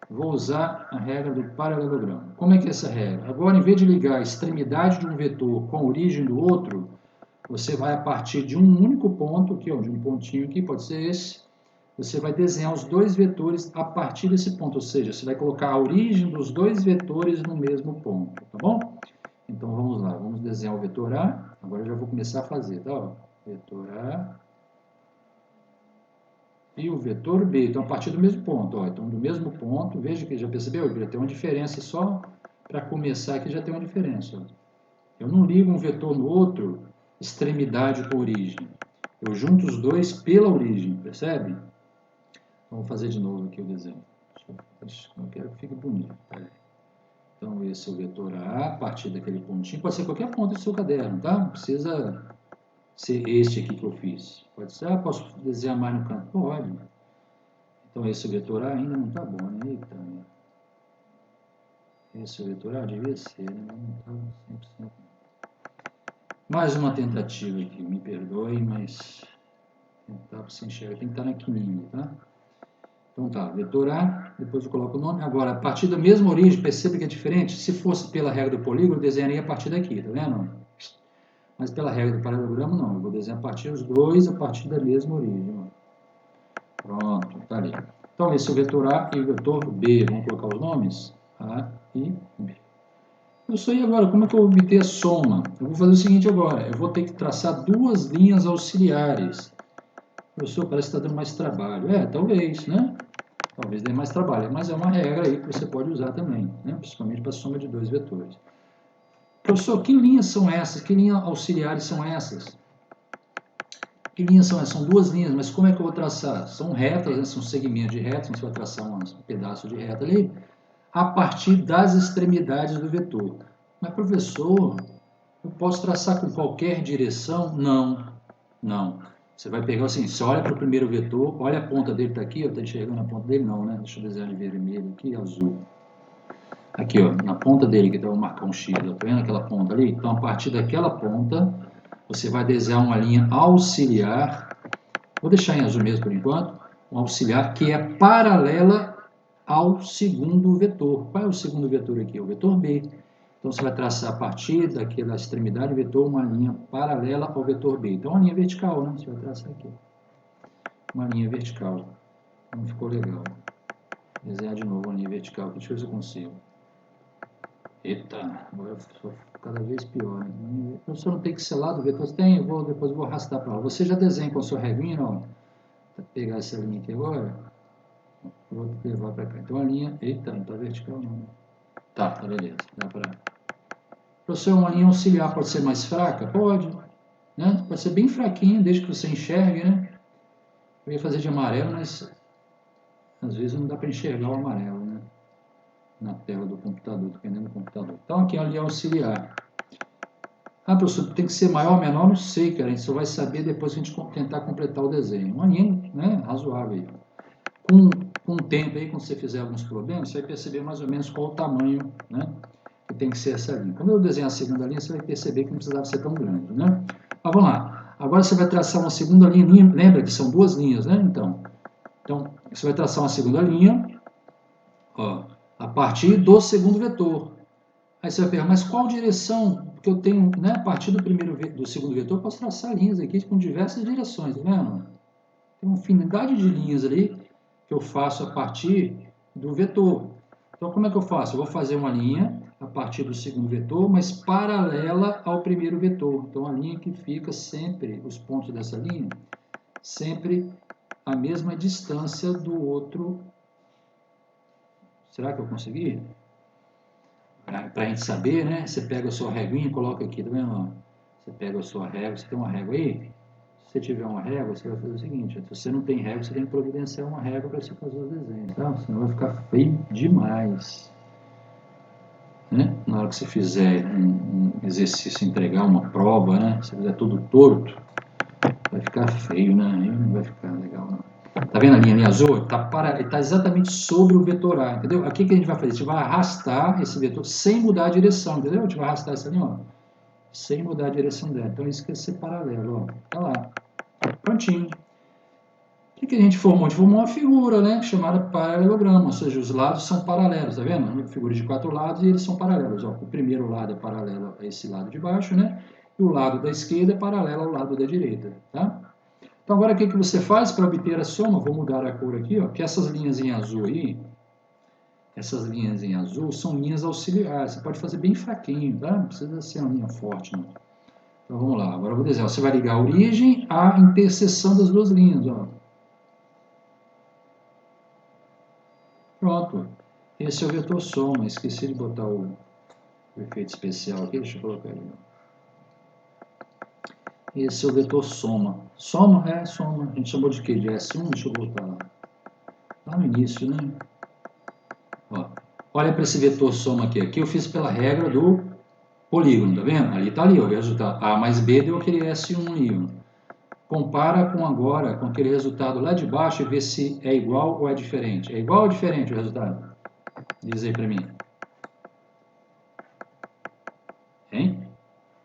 Vou usar a regra do paralelogramo. Como é que é essa regra? Agora, em vez de ligar a extremidade de um vetor com a origem do outro, você vai a partir de um único ponto, aqui, ó, de um pontinho aqui, pode ser esse, você vai desenhar os dois vetores a partir desse ponto, ou seja, você vai colocar a origem dos dois vetores no mesmo ponto, tá bom? Então, vamos lá, vamos desenhar o vetor A, agora eu já vou começar a fazer, tá? Ó, vetor A e o vetor B, então a partir do mesmo ponto, ó, então do mesmo ponto, veja que já percebeu, já tem uma diferença só para começar aqui, já tem uma diferença, ó. Eu não ligo um vetor no outro, extremidade com origem, eu junto os dois pela origem, percebe? Vamos fazer de novo aqui o desenho. Eu quero que fique bonito. Então, esse é o vetor A, a partir daquele pontinho. Pode ser qualquer ponto do seu caderno, tá? Não precisa ser este aqui que eu fiz. Pode ser, posso desenhar mais no canto? Pode. Então, esse vetor A ainda não está bom, né? Eita, esse vetor A devia ser, né? Não está 100%. Mais uma tentativa aqui, me perdoe, mas Tentar para você enxergar, tem que estar na quininha, tá? Então tá, vetor A, depois eu coloco o nome. Agora, a partir da mesma origem, perceba que é diferente. Se fosse pela regra do polígono, eu desenharia a partir daqui, tá vendo? Mas pela regra do paralelogramo, não. Eu vou desenhar a partir dos dois, a partir da mesma origem. Pronto, tá ali. Então, esse é o vetor A e o vetor B. Vamos colocar os nomes? A e B. Isso aí agora, como é que eu vou obter a soma? Eu vou fazer o seguinte agora. Eu vou ter que traçar duas linhas auxiliares. Professor, parece que está dando mais trabalho. Talvez, né? Talvez dê mais trabalho, mas é uma regra aí que você pode usar também, né? Principalmente para a soma de dois vetores. Professor, que linhas são essas? Que linhas auxiliares são essas? Que linhas são essas? São duas linhas, mas como é que eu vou traçar? São retas, né? São segmentos de retas, você vai traçar um pedaço de reta ali, a partir das extremidades do vetor. Mas, professor, eu posso traçar com qualquer direção? Não, não. Você vai pegar assim, você olha para o primeiro vetor, olha a ponta dele, está aqui, está enxergando a ponta dele? Não, né? Deixa eu desenhar de vermelho aqui, azul. Aqui, ó, na ponta dele, que eu vou marcar um X, ó, tá vendo aquela ponta ali? Então, a partir daquela ponta, você vai desenhar uma linha auxiliar, vou deixar em azul mesmo por enquanto, uma auxiliar que é paralela ao segundo vetor. Qual é o segundo vetor aqui? O vetor B. Então, você vai traçar a partir daquela extremidade do vetor uma linha paralela ao vetor B. Então, uma linha vertical, né? Você vai traçar aqui. Uma linha vertical. Não ficou legal. Vou desenhar de novo uma linha vertical. Deixa eu ver se eu consigo. Eita, agora ficou cada vez pior. Né? O senhor não tem que ser lá do vetor? Tem, depois eu vou arrastar para lá. Você já desenha com a sua reguinha, ó. Vou pegar essa linha aqui agora. Vou levar para cá. Então a linha... Eita, não está vertical não. Tá beleza. Dá para... Professor, uma linha auxiliar pode ser mais fraca? Pode. Né? Pode ser bem fraquinha, desde que você enxergue, né? Eu ia fazer de amarelo, mas às vezes não dá para enxergar o amarelo, né? Na tela do computador, dependendo do computador. Então aqui é a linha auxiliar. Ah, professor, tem que ser maior ou menor? Não sei, cara. A gente só vai saber depois que a gente tentar completar o desenho. Uma linha, né, razoável. Com o tempo aí, quando você fizer alguns problemas, você vai perceber mais ou menos qual o tamanho, né, que tem que ser essa linha. Quando eu desenhar a segunda linha, você vai perceber que não precisava ser tão grande, né? Mas vamos lá. Agora você vai traçar uma segunda linha. Lembra que são duas linhas, né? Então você vai traçar uma segunda linha, ó, a partir do segundo vetor. Aí você vai perguntar, mas qual direção? Porque eu tenho, né, a partir do segundo vetor, eu posso traçar linhas aqui com diversas direções, tá vendo? Tem uma infinidade de linhas ali que eu faço a partir do vetor. Então, como é que eu faço? Eu vou fazer uma linha a partir do segundo vetor, mas paralela ao primeiro vetor. Então, a linha que fica sempre, os pontos dessa linha, sempre a mesma distância do outro. Será que eu consegui? Para a gente saber, né? Você pega a sua reguinha e coloca aqui, tá vendo? Você pega a sua régua, você tem uma régua aí? Se você tiver uma régua, você vai fazer o seguinte: se você não tem régua, você tem que providenciar uma régua para você fazer os desenhos, tá? Senão vai ficar feio demais. Né? Na hora que você fizer um exercício, entregar uma prova, né? Se fizer tudo torto, vai ficar feio, né? Aí não vai ficar legal, não. Tá vendo a linha azul? Tá exatamente sobre o vetor A, entendeu? Aqui que a gente vai fazer? A gente vai arrastar esse vetor sem mudar a direção, entendeu? A gente vai arrastar essa linha, ó, sem mudar a direção dela. Então isso quer ser paralelo, ó. Tá lá. Prontinho. O que a gente formou? A gente formou uma figura, né? Chamada paralelogramo, ou seja, os lados são paralelos, tá vendo? Uma figura de 4 lados e eles são paralelos, ó. O primeiro lado é paralelo a esse lado de baixo, né? E o lado da esquerda é paralelo ao lado da direita, tá? Então, agora o que você faz para obter a soma? Vou mudar a cor aqui, ó, que essas linhas em azul aí, essas linhas em azul são linhas auxiliares. Você pode fazer bem fraquinho, tá? Não precisa ser uma linha forte, não. Então, vamos lá. Agora eu vou desenhar. Você vai ligar a origem à interseção das duas linhas, ó. Pronto. Esse é o vetor soma. Esqueci de botar o efeito especial aqui. Deixa eu colocar ele. Esse é o vetor soma. Soma é soma. A gente chamou de quê? De S1? Deixa eu voltar lá. Lá no início, né? Ó, olha para esse vetor soma aqui. Aqui eu fiz pela regra do polígono, tá vendo? Ali tá ali, ó, o resultado. A mais B deu aquele S1 ali. Ó. Compara com agora, com aquele resultado lá de baixo e vê se é igual ou é diferente. É igual ou diferente o resultado? Diz aí para mim. Hein?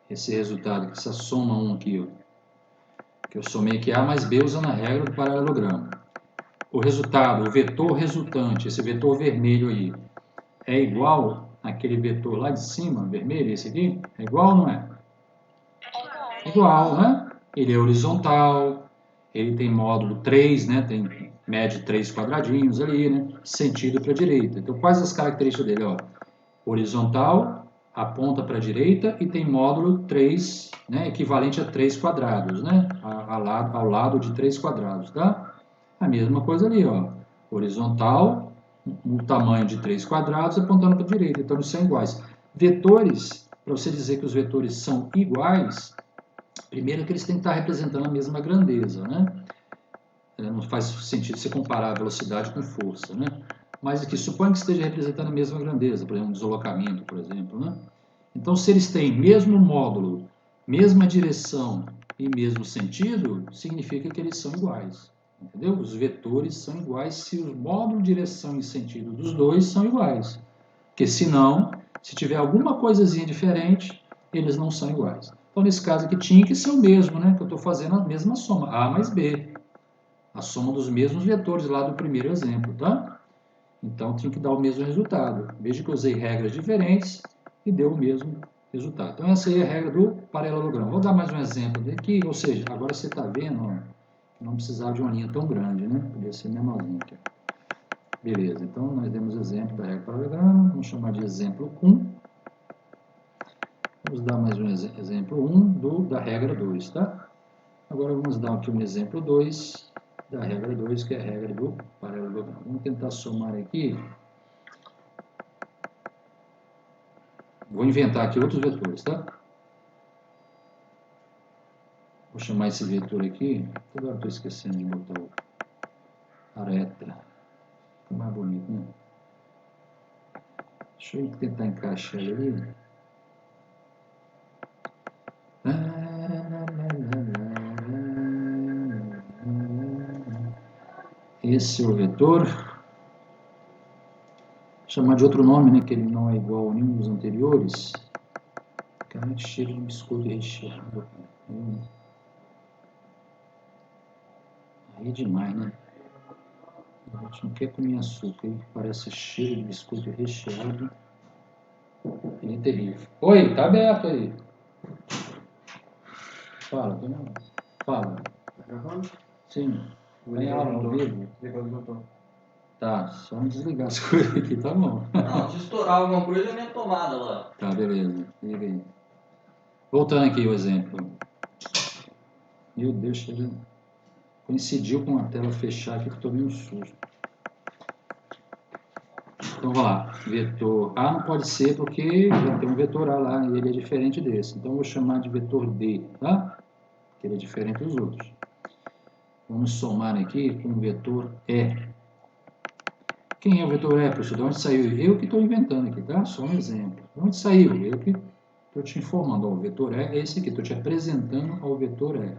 Esse resultado, essa soma 1 aqui, ó. que eu somei aqui A mais B usando a regra do paralelogramo. O resultado, o vetor resultante, esse vetor vermelho aí, é igual àquele vetor lá de cima, vermelho, esse aqui? É igual ou não é? É Igual, né? Ele é horizontal, ele tem módulo 3, né? Tem mede 3 quadradinhos ali, né? Sentido para a direita. Então, quais as características dele? Ó, horizontal, aponta para a direita e tem módulo 3, né? Equivalente a 3 quadrados, né? Ao lado de 3 quadrados, tá? A mesma coisa ali, ó. Horizontal, no tamanho de 3 quadrados, apontando para a direita. Então, eles são iguais. Vetores, para você dizer que os vetores são iguais, primeiro que eles têm que estar representando a mesma grandeza, né? Não faz sentido você comparar a velocidade com força, né? Mas aqui, suponha que esteja representando a mesma grandeza, por exemplo, um deslocamento, por exemplo, né? Então, se eles têm mesmo módulo, mesma direção e mesmo sentido, significa que eles são iguais, entendeu? Os vetores são iguais se o módulo, direção e sentido dos dois são iguais. Porque senão, se tiver alguma coisazinha diferente, eles não são iguais. Então, nesse caso aqui, tinha que ser o mesmo, né? Que eu estou fazendo a mesma soma, A mais B. A soma dos mesmos vetores lá do primeiro exemplo, tá? Então, tinha que dar o mesmo resultado. Veja que eu usei regras diferentes e deu o mesmo resultado. Então, essa aí é a regra do paralelogramo. Vou dar mais um exemplo aqui, ou seja, agora você está vendo, ó, que não precisava de uma linha tão grande, né? Podia ser menorzinha aqui. Beleza, então nós demos exemplo da regra do paralelogramo, vamos chamar de exemplo 1. Vamos dar mais um exemplo 1 da regra 2, tá? Agora vamos dar aqui um exemplo 2 da regra 2, que é a regra do paralelogramo. Vamos tentar somar aqui. Vou inventar aqui outros vetores, tá? Vou chamar esse vetor aqui. Toda hora estou esquecendo de botar o areta. Fica mais bonito, né? Deixa eu tentar encaixar ele ali. Esse é o vetor. Vou chamar de outro nome, né? Que ele não é igual a nenhum dos anteriores. Cara, que cheiro de biscoito recheado. Aí é demais, né? A gente não quer comer açúcar, aí parece cheiro de biscoito recheado. Ele é terrível. Oi, tá aberto aí. Fala, tô não. Fala. Tá gravando? Sim. Vem aula ao vivo. Depois botou. Tá, só não desligar as coisas aqui, tá bom. Não, se estourar alguma coisa é minha tomada lá. Tá, beleza. Liga aí. Voltando aqui o exemplo. Meu Deus, chega. Coincidiu com a tela fechar aqui que eu tomei um susto. Então, vamos lá. Vetor A não pode ser porque já tem um vetor A lá e ele é diferente desse. Então, eu vou chamar de vetor D, tá? Que ele é diferente dos outros. Vamos somar aqui com o vetor E. Quem é o vetor E, professor? De onde saiu? Eu que estou inventando aqui, tá? Só um exemplo. De onde saiu? Eu que estou te informando. Ó, o vetor E é esse aqui. Estou te apresentando ao vetor E.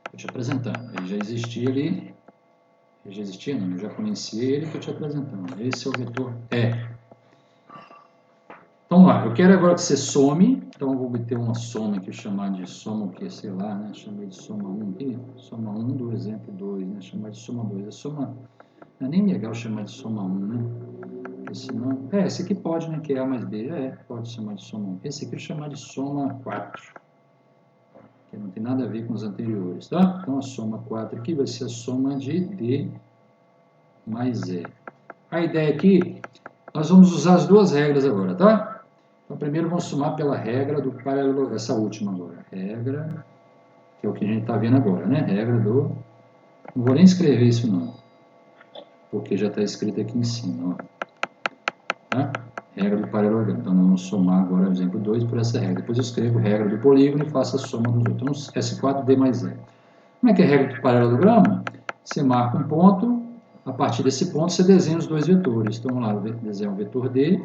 Estou te apresentando. Ele já existia ali. Ele já existia? Não. Eu já conhecia ele. Estou te apresentando. Esse é o vetor E. Então, lá. Eu quero agora que você some. Então, eu vou obter uma soma aqui, chamar de soma o que? Sei lá, né? Chamei de soma 1 aqui. Soma 1 do exemplo 2, né? Chamar de soma 2. A soma... Não é nem legal chamar de soma 1, né? Porque senão... esse aqui pode, né? Que é A mais B. Pode chamar de soma 1. Esse aqui eu chamar de soma 4. Que não tem nada a ver com os anteriores, tá? Então, a soma 4 aqui vai ser a soma de D mais E. A ideia aqui, nós vamos usar as duas regras agora, tá? Então, primeiro vamos somar pela regra do paralelo... Essa última agora. Regra, que é o que a gente está vendo agora, né? Regra do... Não vou nem escrever isso, não. Porque já está escrito aqui em cima, ó. Tá? Regra do paralelogramo. Então, nós vamos somar agora o exemplo 2 por essa regra. Depois eu escrevo regra do polígono e faço a soma dos outros. Então, S4D mais E. Como é que é a regra do paralelogramo? Você marca um ponto, a partir desse ponto você desenha os dois vetores. Então, vamos lá, desenho o vetor D.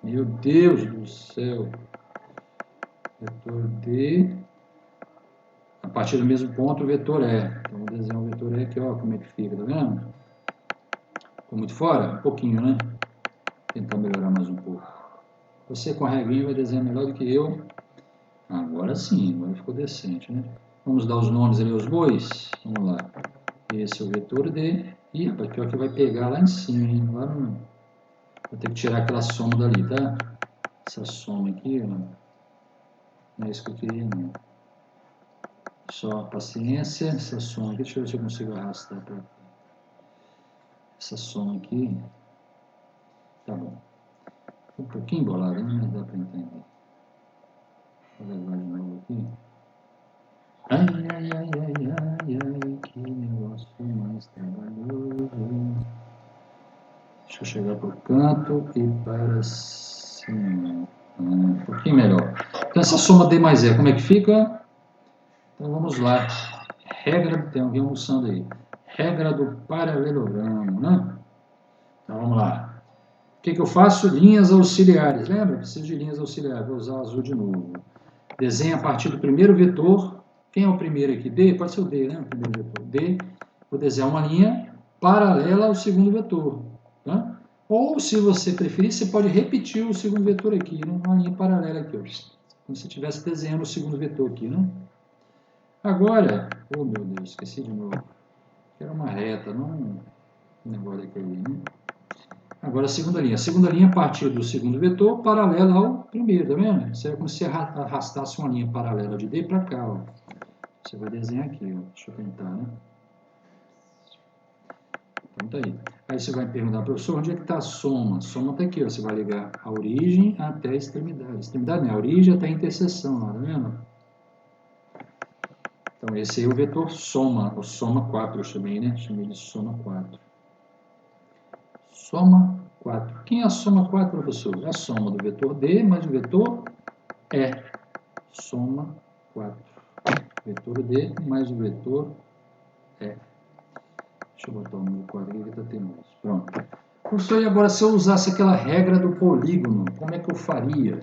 Meu Deus do céu! Vetor D. A partir do mesmo ponto, o vetor E. Então, vou desenhar o vetor E aqui, ó, como é que fica, tá vendo? Ficou muito fora? Um pouquinho, né? Vou tentar melhorar mais um pouco. Você com a regrinha vai desenhar melhor do que eu. Agora sim, agora ficou decente, né? Vamos dar os nomes ali aos bois? Vamos lá. Esse é o vetor D. Ih, rapaz, pior que vai pegar lá em cima, hein? Lá no... Vou ter que tirar aquela soma dali, tá? Essa soma aqui, ó. Não é isso que eu queria, não. Só paciência. Essa soma aqui, deixa eu ver se eu consigo arrastar pra cá. Essa soma aqui. Tá bom. Um pouquinho embolado, né? Mas dá pra entender. Vou levar de novo aqui. Ai, ai, ai, ai, ai, ai, que negócio mais trabalhoso. Deixa eu chegar para o canto e para cima. Um pouquinho melhor. Então, essa soma D mais E, como é que fica? Então, vamos lá. Regra, tem alguém almoçando aí. Regra do paralelogramo, né? Então, vamos lá. O que eu faço? Linhas auxiliares. Lembra? Preciso de linhas auxiliares. Vou usar azul de novo. Desenha a partir do primeiro vetor. Quem é o primeiro aqui? D? Pode ser o D, né? O primeiro vetor. D. Vou desenhar uma linha paralela ao segundo vetor. Tá? Ou, se você preferir, você pode repetir o segundo vetor aqui, né? Uma linha paralela aqui, ó. Como se estivesse desenhando o segundo vetor aqui, né? Agora, oh meu Deus, esqueci de novo. Era uma reta, não um negócio daquele, né? Agora a segunda linha. A segunda linha a partir do segundo vetor paralela ao primeiro, tá vendo? Isso é como se arrastasse uma linha paralela de D para cá, ó. Você vai desenhar aqui, ó. Deixa eu tentar, né? Então tá aí. Aí você vai perguntar, professor, onde é que está a soma? A soma está aqui, ó. Você vai ligar a origem até a extremidade. Extremidade não, a origem até a interseção, lá, tá vendo? Então esse aí é o vetor soma, o soma 4 eu chamei, né? Chamei de soma 4. Soma 4. Quem é a soma 4, professor? É a soma do vetor D mais o vetor E. Soma 4. Vetor D mais o vetor E. Deixa eu botar o número 4 aqui que está teimoso. Pronto. Professor, e agora se eu usasse aquela regra do polígono, como é que eu faria?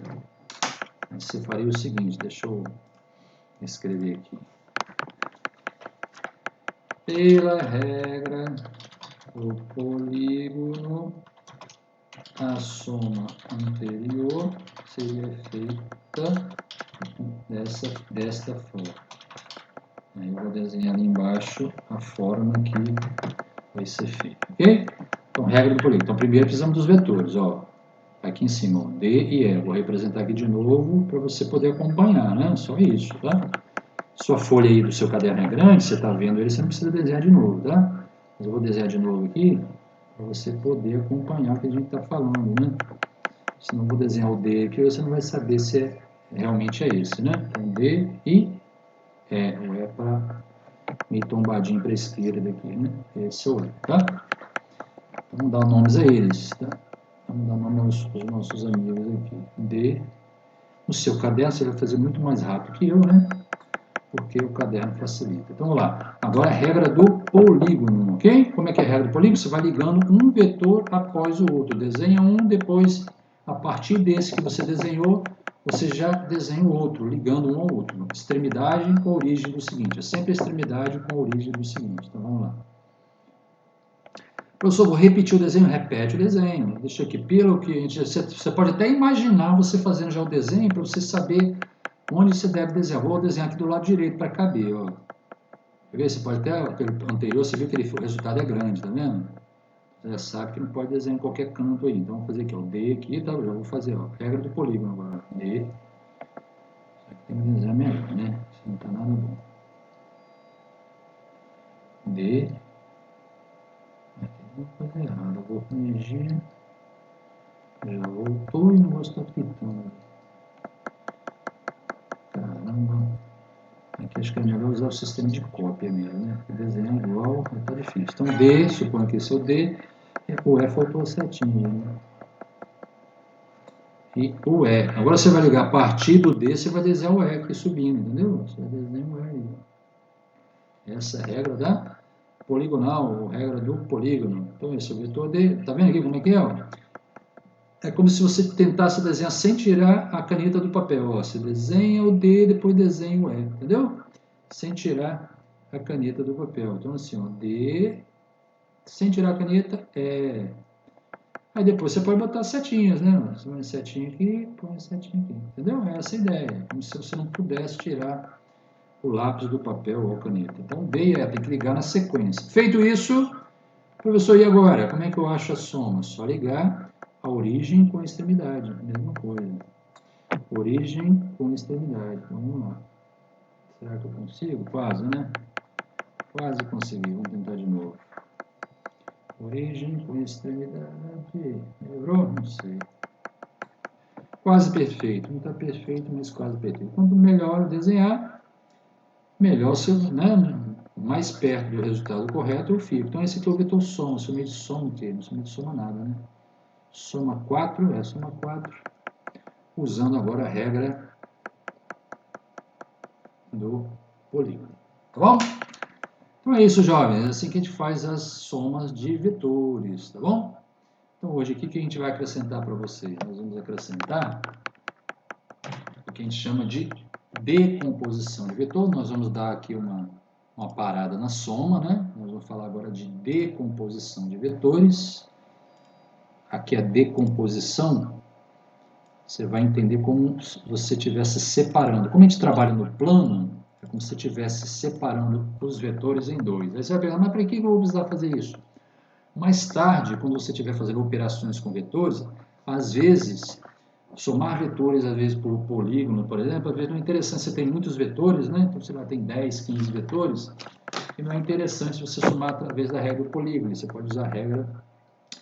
Você faria o seguinte, deixa eu escrever aqui. Pela regra do polígono, a soma anterior seria feita desta forma. Aí eu vou desenhar ali embaixo a forma que vai ser feita, ok? Então, regra do polígono. Então, primeiro precisamos dos vetores, ó. Aqui em cima, ó, D e E. Vou representar aqui de novo para você poder acompanhar, né? Só isso, tá? Sua folha aí do seu caderno é grande, você está vendo ele, você não precisa desenhar de novo, tá? Mas eu vou desenhar de novo aqui para você poder acompanhar o que a gente está falando, né? Se não vou desenhar o D aqui, você não vai saber se realmente é esse, né? Então, D e E. O E para meio tombadinho para a esquerda aqui, né? Esse é o E, tá? Então, vamos dar nomes a eles, tá? Vamos dar nome aos nossos amigos aqui. D. No seu caderno você vai fazer muito mais rápido que eu, né? Porque o caderno facilita. Então, vamos lá. Agora a regra do polígono, ok? Como é que é a regra do polígono? Você vai ligando um vetor após o outro. Desenha um, depois, a partir desse que você desenhou, você já desenha o outro, ligando um ao outro. Extremidade com a origem do seguinte. É sempre a extremidade com a origem do seguinte. Então, vamos lá. Professor, vou repetir o desenho? Repete o desenho. Deixa aqui, pelo que a gente... Você pode até imaginar você fazendo já o desenho para você saber onde você deve desenhar. Vou desenhar aqui do lado direito para caber, ó. Quer ver? Você pode até, aquele anterior, você viu que o resultado é grande, tá vendo? Você já sabe que não pode desenhar em qualquer canto aí. Então, vamos fazer aqui, ó, D aqui, tá? Eu já vou fazer, ó, regra do polígono agora. D. Só que tem que desenhar melhor, né? Isso não tá nada bom. D. Aqui tem uma coisa errada. Eu vou corrigir. Já voltou e o negócio tá fritando. Caramba. Aqui acho que é melhor usar o sistema de cópia mesmo, né? Porque desenhar igual tá difícil. Então, D, suponho que esse é o D. O E faltou certinho, né? E o E. Agora você vai ligar a partir do D, você vai desenhar o E aqui subindo, entendeu? Você vai desenhar o E aí. Essa é a regra da poligonal, a regra do polígono. Então, esse é o vetor D. Tá vendo aqui como é que é? Ó? É como se você tentasse desenhar sem tirar a caneta do papel. Ó. Você desenha o D, depois desenha o E, entendeu? Sem tirar a caneta do papel. Então, assim, ó, D, sem tirar a caneta, E. Aí depois você pode botar setinhas, né? Você põe setinha aqui, põe setinha aqui. Entendeu? É essa a ideia. Como se você não pudesse tirar o lápis do papel ou a caneta. Então, D e E tem que ligar na sequência. Feito isso, professor, e agora? Como é que eu acho a soma? Só ligar a origem com a extremidade. Mesma coisa. Origem com extremidade. Então, vamos lá. Será que eu consigo? Quase, né? Quase consegui. Vamos tentar de novo. Origem com extremidade. Melhorou? Não sei. Quase perfeito. Não está perfeito, mas quase perfeito. Quanto melhor desenhar, melhor se, né? Mais perto do resultado correto eu fico. Então, esse aqui é o vetor soma. Somei de soma o quê? Não somei de soma nada, né? Soma 4, soma 4. Usando agora a regra do polígono. Tá bom? Então é isso, jovens. É assim que a gente faz as somas de vetores, tá bom? Então hoje, o que a gente vai acrescentar para vocês? Nós vamos acrescentar o que a gente chama de decomposição de vetor. Nós vamos dar aqui uma parada na soma, né? Nós vamos falar agora de decomposição de vetores. Aqui a decomposição, você vai entender como se você estivesse separando. Como a gente trabalha no plano, é como se você estivesse separando os vetores em dois. Aí você vai perguntar, mas para que eu vou precisar fazer isso? Mais tarde, quando você estiver fazendo operações com vetores, às vezes, somar vetores, às vezes, por polígono, por exemplo, às vezes não é interessante, você tem muitos vetores, né? Então, você lá tem 10, 15 vetores, e não é interessante você somar através da regra do polígono. Você pode usar a regra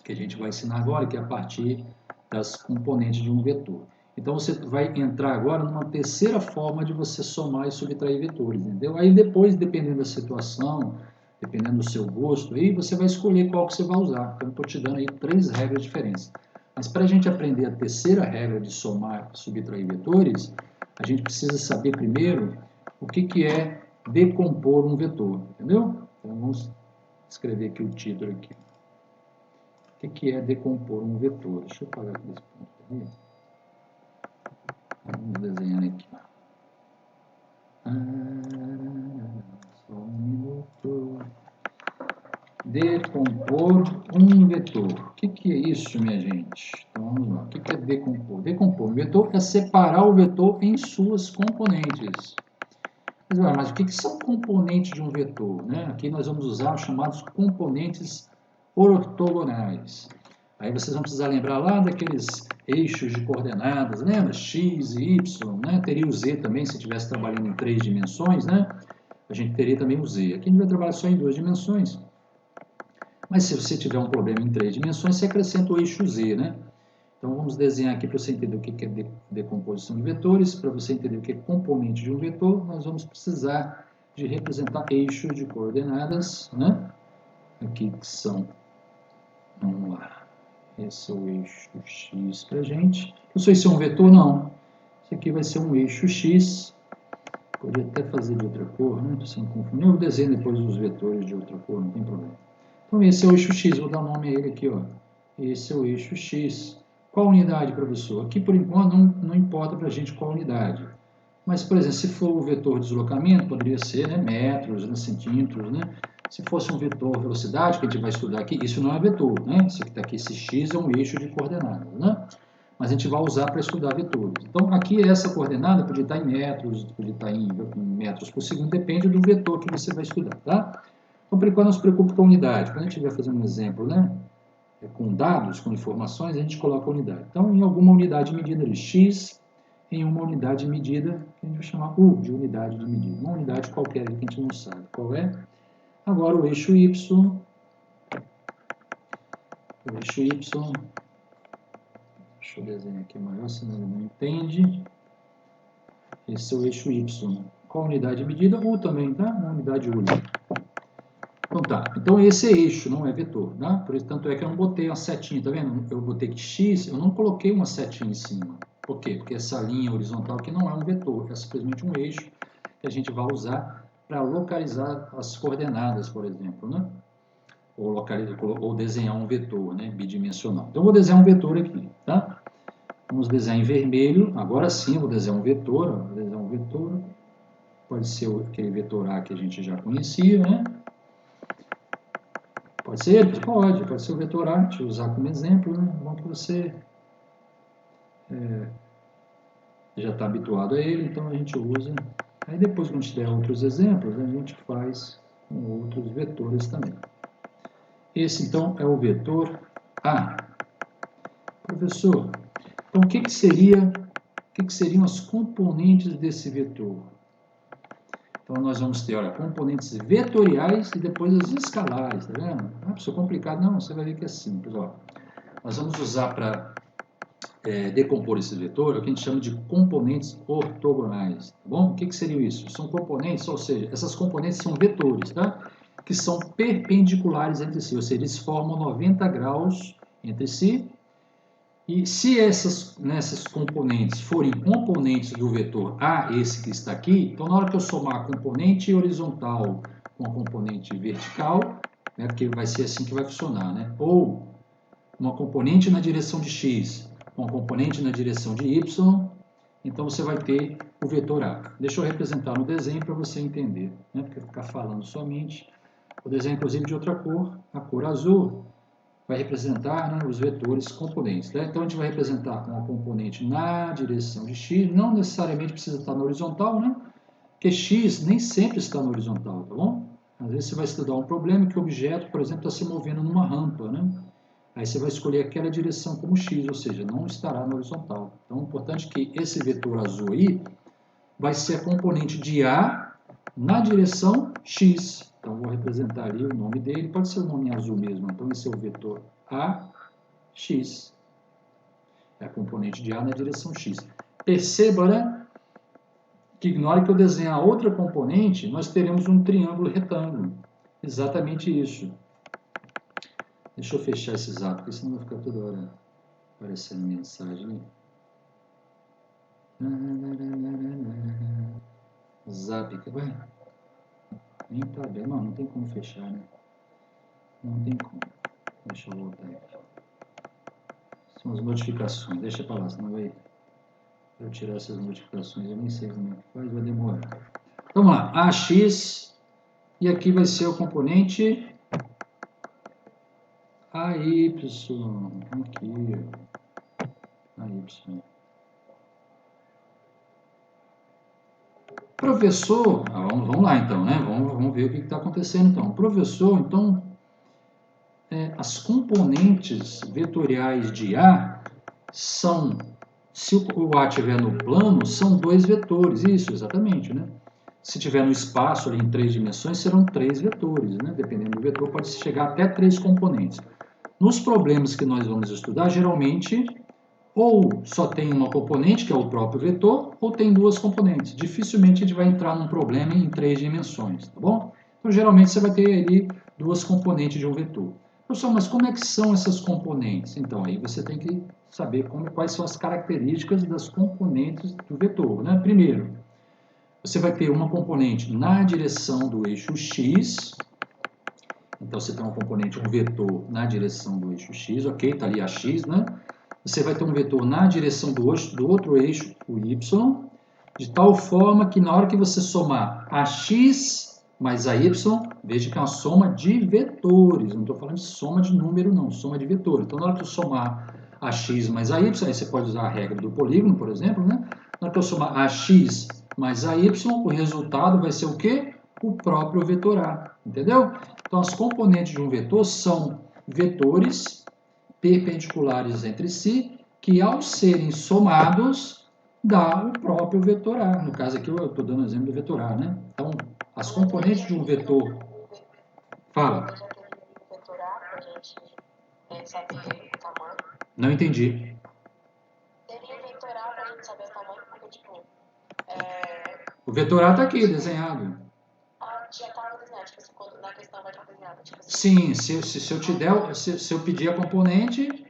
que a gente vai ensinar agora, que é a partir das componentes de um vetor. Então, você vai entrar agora numa terceira forma de você somar e subtrair vetores, entendeu? Aí depois, dependendo da situação, dependendo do seu gosto, aí você vai escolher qual que você vai usar. Então, eu estou te dando aí 3 regras diferentes. Mas para a gente aprender a terceira regra de somar e subtrair vetores, a gente precisa saber primeiro o que é decompor um vetor, entendeu? Então, vamos escrever aqui o título aqui. O que é decompor um vetor? Deixa eu apagar aqui esse ponto aqui. Vamos desenhar aqui. Só um minuto. Decompor um vetor. O que é isso, minha gente? Então vamos lá. O que é decompor? Decompor um vetor é separar o vetor em suas componentes. Mas o que são componentes de um vetor? Né? Aqui nós vamos usar os chamados componentes ortogonais. Aí vocês vão precisar lembrar lá daqueles eixos de coordenadas, lembra? X e Y, né? Teria o Z também, se estivesse trabalhando em 3 dimensões, né? A gente teria também o Z. Aqui a gente vai trabalhar só em 2 dimensões. Mas se você tiver um problema em 3 dimensões, você acrescenta o eixo Z, né? Então vamos desenhar aqui para você entender o que é decomposição de vetores. Para você entender o que é componente de um vetor, nós vamos precisar de representar eixos de coordenadas, né? Aqui são, vamos lá. Esse é o eixo X para a gente. Não sei se é um vetor, não. Esse aqui vai ser um eixo X. Podia até fazer de outra cor, né? Para não confundir. Eu desenho depois os vetores de outra cor, não tem problema. Então, esse é o eixo X. Vou dar o nome a ele aqui, ó. Esse é o eixo X. Qual unidade, professor? Aqui, por enquanto, não importa para a gente qual unidade. Mas, por exemplo, se for o vetor de deslocamento, poderia ser, né, metros, né, centímetros, né? Se fosse um vetor velocidade, que a gente vai estudar aqui, isso não é vetor, né? Isso que está aqui, esse x é um eixo de coordenadas, né? Mas a gente vai usar para estudar vetores. Então, aqui essa coordenada podia estar em metros, podia estar em metros por segundo, depende do vetor que você vai estudar, tá? Então, por enquanto, não se preocupe com a unidade. Quando a gente estiver fazendo um exemplo, né, com dados, com informações, a gente coloca a unidade. Então, em alguma unidade de medida de x, em uma unidade de medida, que a gente vai chamar U de unidade de medida. Uma unidade qualquer que a gente não sabe qual é. Agora o eixo Y. O eixo Y. Deixa eu desenhar aqui maior, senão ele não entende. Esse é o eixo Y. Qual unidade de medida? U também, tá? Uma unidade única. Então tá. Então esse é eixo, não é vetor, tá? Por isso, tanto é que eu não botei uma setinha, tá vendo? Eu botei aqui X, eu não coloquei uma setinha em cima. Por quê? Porque essa linha horizontal aqui não é um vetor, é simplesmente um eixo que a gente vai usar para localizar as coordenadas, por exemplo, né? Ou desenhar um vetor, né, bidimensional. Então, eu vou desenhar um vetor aqui, tá? Vamos desenhar em vermelho. Agora sim, eu vou desenhar um vetor. Ó. Vou desenhar um vetor. Pode ser aquele vetor A que a gente já conhecia, né? Pode ser ele? Pode ser o vetor A, deixa eu usar como exemplo, né? Bom que você já está habituado a ele, então a gente usa. Aí depois, quando tiver outros exemplos, a gente faz com outros vetores também. Esse, então, é o vetor A. Professor, então o que seriam as componentes desse vetor? Então, nós vamos ter, olha, componentes vetoriais e depois as escalares, tá vendo? Não é professor complicado, não, você vai ver que é simples, ó. Nós vamos usar para decompor esse vetor o que a gente chama de componentes ortogonais, tá bom? O que seria isso? São componentes, ou seja, essas componentes são vetores, tá? Que são perpendiculares entre si, ou seja, eles formam 90 graus entre si. E se essas componentes forem componentes do vetor A, esse que está aqui, então na hora que eu somar a componente horizontal com a componente vertical, né, porque vai ser assim que vai funcionar, né? Ou uma componente na direção de x com a componente na direção de y, então você vai ter o vetor A. Deixa eu representar no desenho para você entender, né? Porque ficar falando somente. Vou desenhar inclusive de outra cor, a cor azul vai representar, né, os vetores componentes. Né? Então, a gente vai representar com a componente na direção de x, não necessariamente precisa estar na horizontal, né? Porque x nem sempre está na horizontal, tá bom? Às vezes você vai estudar um problema que o objeto, por exemplo, está se movendo numa rampa, né? Aí você vai escolher aquela direção como x, ou seja, não estará na horizontal. Então, é importante que esse vetor azul aí vai ser a componente de A na direção x. Então, vou representar ali o nome dele, pode ser o nome azul mesmo. Então, esse é o vetor AX. É a componente de A na direção x. Perceba, né, que na hora que eu desenhar a outra componente, nós teremos um triângulo retângulo. Exatamente isso. Deixa eu fechar esse zap, porque senão vai ficar toda hora aparecendo mensagem. Zap, vai. Nem tá bem, não tem como fechar, né? Não tem como. Deixa eu voltar aqui. São as notificações, deixa pra lá, senão vai eu tirar essas notificações, eu nem sei como é que faz, vai demorar. Vamos lá, AX, e aqui vai ser o componente AY, aqui, AY. Professor, vamos lá então, né? Vamos ver o que está acontecendo então. Professor, então, as componentes vetoriais de A são, se o A estiver no plano, são dois vetores, isso, exatamente, né? Se tiver no espaço, ali em 3 dimensões, serão 3 vetores, né? Dependendo do vetor, pode chegar até 3 componentes. Nos problemas que nós vamos estudar, geralmente, ou só tem uma componente, que é o próprio vetor, ou tem duas componentes. Dificilmente a gente vai entrar num problema em 3 dimensões, tá bom? Então, geralmente, você vai ter ali duas componentes de um vetor. Professor, mas como é que são essas componentes? Então, aí você tem que saber quais são as características das componentes do vetor, né? Primeiro, você vai ter uma componente na direção do eixo x. Então, você tem uma componente, um vetor na direção do eixo x, ok? Está ali a x, né? Você vai ter um vetor na direção do outro eixo, o y, de tal forma que na hora que você somar a x mais a y, veja que é uma soma de vetores, não estou falando de soma de número não, soma de vetores. Então, na hora que eu somar a x mais a y, aí você pode usar a regra do polígono, por exemplo, né? Na hora que eu somar a x mais a y, o resultado vai ser o quê? O próprio vetor A, entendeu? Então, as componentes de um vetor são vetores perpendiculares entre si, que ao serem somados, dá o próprio vetor A. No caso aqui, eu estou dando o exemplo do vetor A, né? Então, as componentes de um vetor... Fala. Vetor A, para a gente saber o tamanho. Não entendi. Teria o vetor A para a gente saber o tamanho, porque, tipo... O vetor A está aqui, desenhado. Já estava desenhado, tipo assim, quando na questão vai estar desenhado. Tipo Sim, assim. se eu te der, se eu pedir a componente,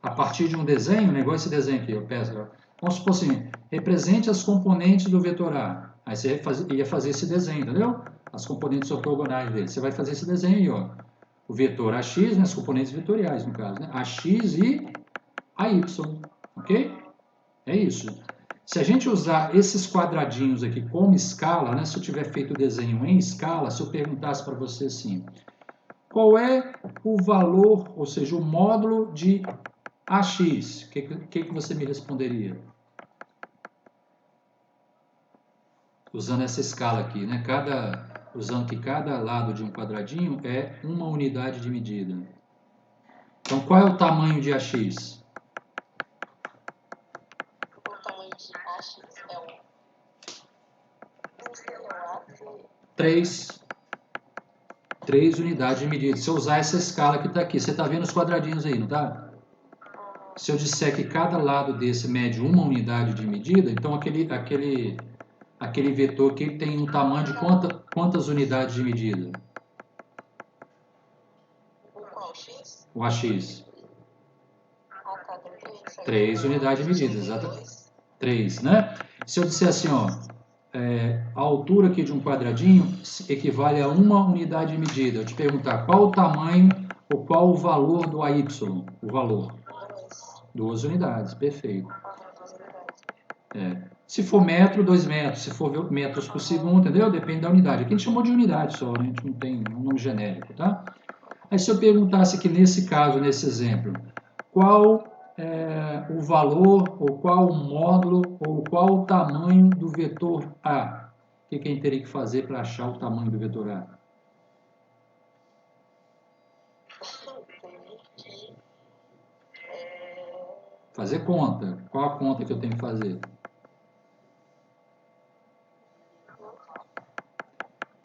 a partir de um desenho, né, igual esse desenho aqui, eu peço, vamos supor assim, represente as componentes do vetor A. Aí você ia fazer esse desenho, entendeu? As componentes ortogonais dele. Você vai fazer esse desenho aí, ó. O vetor AX, né, as componentes vetoriais, no caso, né? AX e AY, ok? É isso. Se a gente usar esses quadradinhos aqui como escala, né, se eu tiver feito o desenho em escala, se eu perguntasse para você assim, qual é o valor, ou seja, o módulo de AX? O que você me responderia? Usando essa escala aqui, né? Usando que cada lado de um quadradinho é uma unidade de medida. Então, qual é o tamanho de AX? O tamanho de AX é o 3 unidades de medida. Se eu usar essa escala que está aqui, você está vendo os quadradinhos aí, não está? Se eu disser que cada lado desse mede uma unidade de medida, então aquele vetor que tem um tamanho de quantas unidades de medida? qual X? O AX. Ah, tá, tem 3 unidades de medida, exatamente. 3, né? Se eu disser assim, ó, a altura aqui de um quadradinho equivale a uma unidade de medida. Eu te perguntar qual o tamanho ou qual o valor do AY? O valor. 2 unidades, perfeito. Se for metro, 2 metros. Se for metros por segundo, entendeu? Depende da unidade. Aqui a gente chamou de unidade só, né? A gente não tem um nome genérico, tá? Aí se eu perguntasse aqui nesse caso, nesse exemplo, qual o valor, ou qual o módulo, ou qual o tamanho do vetor A? O que a gente teria que fazer para achar o tamanho do vetor A? Fazer conta. Qual a conta que eu tenho que fazer?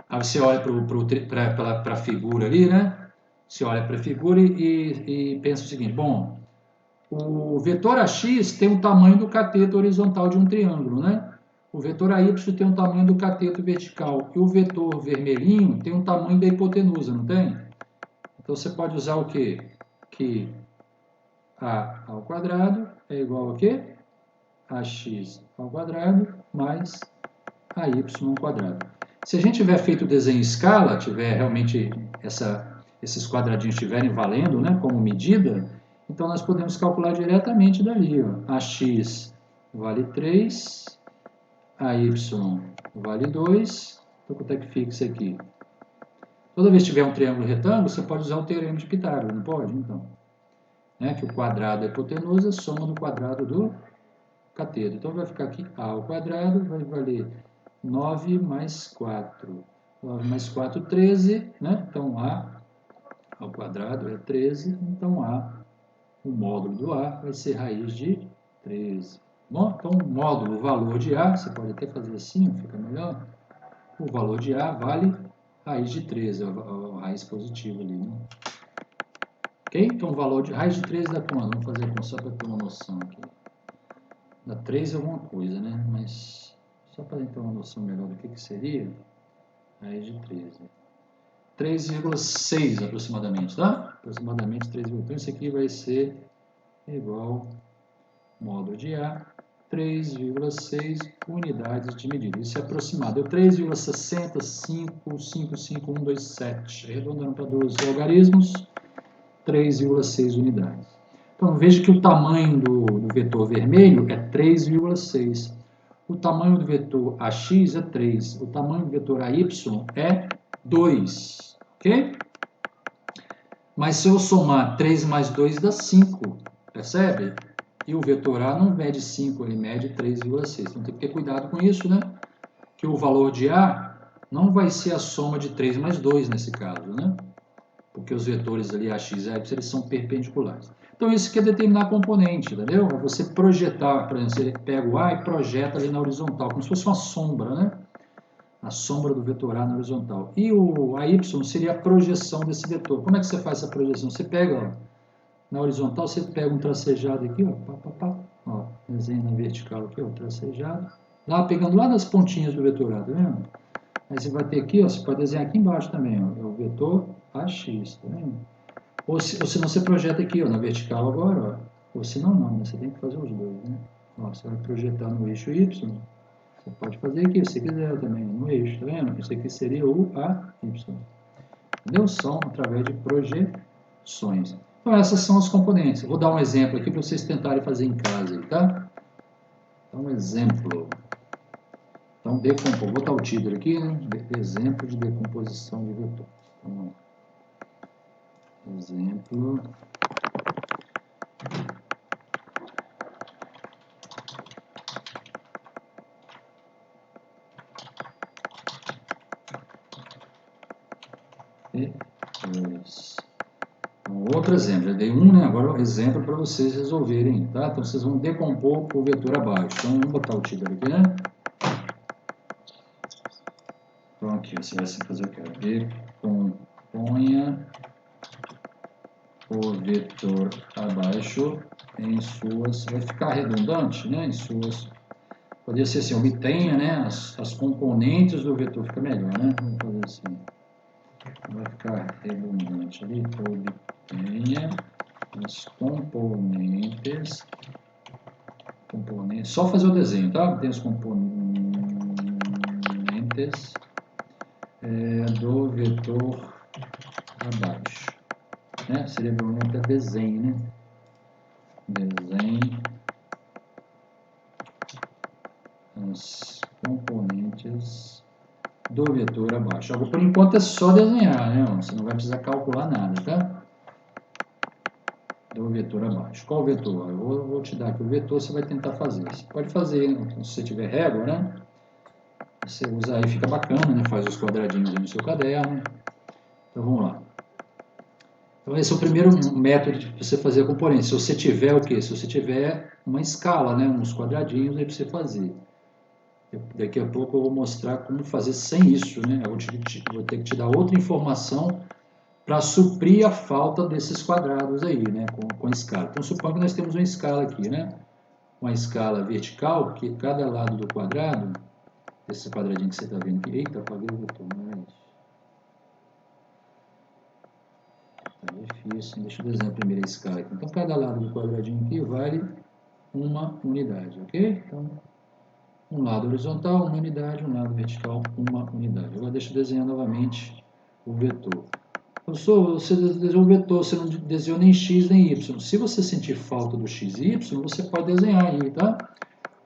Aí você olha para a figura ali, né? Você olha para a figura e pensa o seguinte, bom, o vetor AX tem o tamanho do cateto horizontal de um triângulo, né? O vetor AY tem o tamanho do cateto vertical. E o vetor vermelhinho tem o tamanho da hipotenusa, não tem? Então você pode usar o quê? Que A ao quadrado é igual a quê? AX ao quadrado mais AY ao quadrado. Se a gente tiver feito o desenho em escala, tiver realmente esses quadradinhos estiverem valendo, né, como medida, então nós podemos calcular diretamente dali. Ó. AX vale 3, AY vale 2. Então quanto é que fica isso aqui? Toda vez que tiver um triângulo retângulo, você pode usar o teorema de Pitágoras, não pode? Então, né, que o quadrado da hipotenusa soma do quadrado do cateto. Então vai ficar aqui A ao quadrado, vai valer 9 mais 4. 9 mais 4, 13, né? Então A ao quadrado é 13, então o módulo do A vai ser raiz de 13. Bom, então o módulo, o valor de A, você pode até fazer assim, fica melhor. O valor de A vale raiz de 13, a raiz positiva ali, né? Ok? Então o valor de raiz de 13 dá quanto? Vamos fazer aqui só para ter uma noção aqui. Dá 3 alguma coisa, né? Mas só para ter uma noção melhor do que seria, raiz de 13. 3,6 aproximadamente, tá? Aproximadamente 3,3. Então isso aqui vai ser igual módulo de A, 3,6 unidades de medida. Isso é aproximado. Deu 3,605555127. Arredondando para 12 logaritmos, 3,6 unidades. Então veja que o tamanho do vetor vermelho é 3,6. O tamanho do vetor AX é 3. O tamanho do vetor AY é 2. Ok? Mas se eu somar 3 mais 2 dá 5. Percebe? E o vetor A não mede 5, ele mede 3,6. Então tem que ter cuidado com isso, né? Que o valor de A não vai ser a soma de 3 mais 2 nesse caso, né? Porque os vetores ali, AX e Y, eles são perpendiculares. Então isso quer determinar a componente, entendeu? É você projetar, por exemplo, você pega o A e projeta ali na horizontal, como se fosse uma sombra, né? A sombra do vetor A na horizontal. E o AY seria a projeção desse vetor. Como é que você faz essa projeção? Você pega, ó, na horizontal, você pega um tracejado aqui, ó, desenha na vertical aqui, ó, tracejado. Lá, pegando lá nas pontinhas do vetor A, tá vendo? Aí você vai ter aqui, ó, você pode desenhar aqui embaixo também, ó, é o vetor AX, tá vendo? Ou se não, você projeta aqui, ó, na vertical agora, ó. Ou se não, né? Você tem que fazer os dois, né? Ó, você vai projetar no eixo Y, você pode fazer aqui, se quiser também, no eixo, tá vendo? Isso aqui seria o AY. Entendeu? São através de projeções. Então, essas são as componentes. Eu vou dar um exemplo aqui para vocês tentarem fazer em casa, tá? Então, um exemplo. Então, vou botar o título aqui, né? Exemplo de decomposição de vetor. Então, exemplo, outro exemplo, eu dei um, né? Agora um exemplo para vocês resolverem, tá? Então vocês vão decompor o vetor abaixo. Então vamos botar o título aqui, né? Então aqui você vai fazer o que? Decomponha o vetor abaixo em suas, vai ficar redundante, né? Em suas, poderia ser assim, obtenha, né? As componentes do vetor, fica melhor, né? Vamos fazer assim, vai ficar redundante ali, obtenha as componentes, só fazer o desenho, tá? Tem os componentes do vetor abaixo, né? Seria provavelmente a desenho, né? Desenho as componentes do vetor abaixo. Agora, por enquanto é só desenhar, né? Você não vai precisar calcular nada, tá? Do vetor abaixo. Qual vetor? Eu vou te dar aqui o vetor, você vai tentar fazer. Você pode fazer, se você tiver régua, né? Você usa aí, fica bacana, né? Faz os quadradinhos aí no seu caderno. Então vamos lá. Então esse é o primeiro método de você fazer a componente. Se você tiver o quê? Se você tiver uma escala, né? Uns quadradinhos aí para você fazer. Daqui a pouco eu vou mostrar como fazer sem isso, né? Eu vou ter que te dar outra informação para suprir a falta desses quadrados aí, né? Com escala. Então suponha que nós temos uma escala aqui, né? Uma escala vertical, que cada lado do quadrado, esse quadradinho que você está vendo aqui, eita, apaguei o vetor, não é isso. Tá difícil, deixa eu desenhar a primeira escala aqui. Então cada lado do quadradinho aqui vale uma unidade, ok? Então, um lado horizontal, uma unidade, um lado vertical, uma unidade. Agora deixa eu desenhar novamente o vetor. Professor, você desenhou o vetor, você não desenhou nem x nem y. Se você sentir falta do x e y, você pode desenhar aí, tá?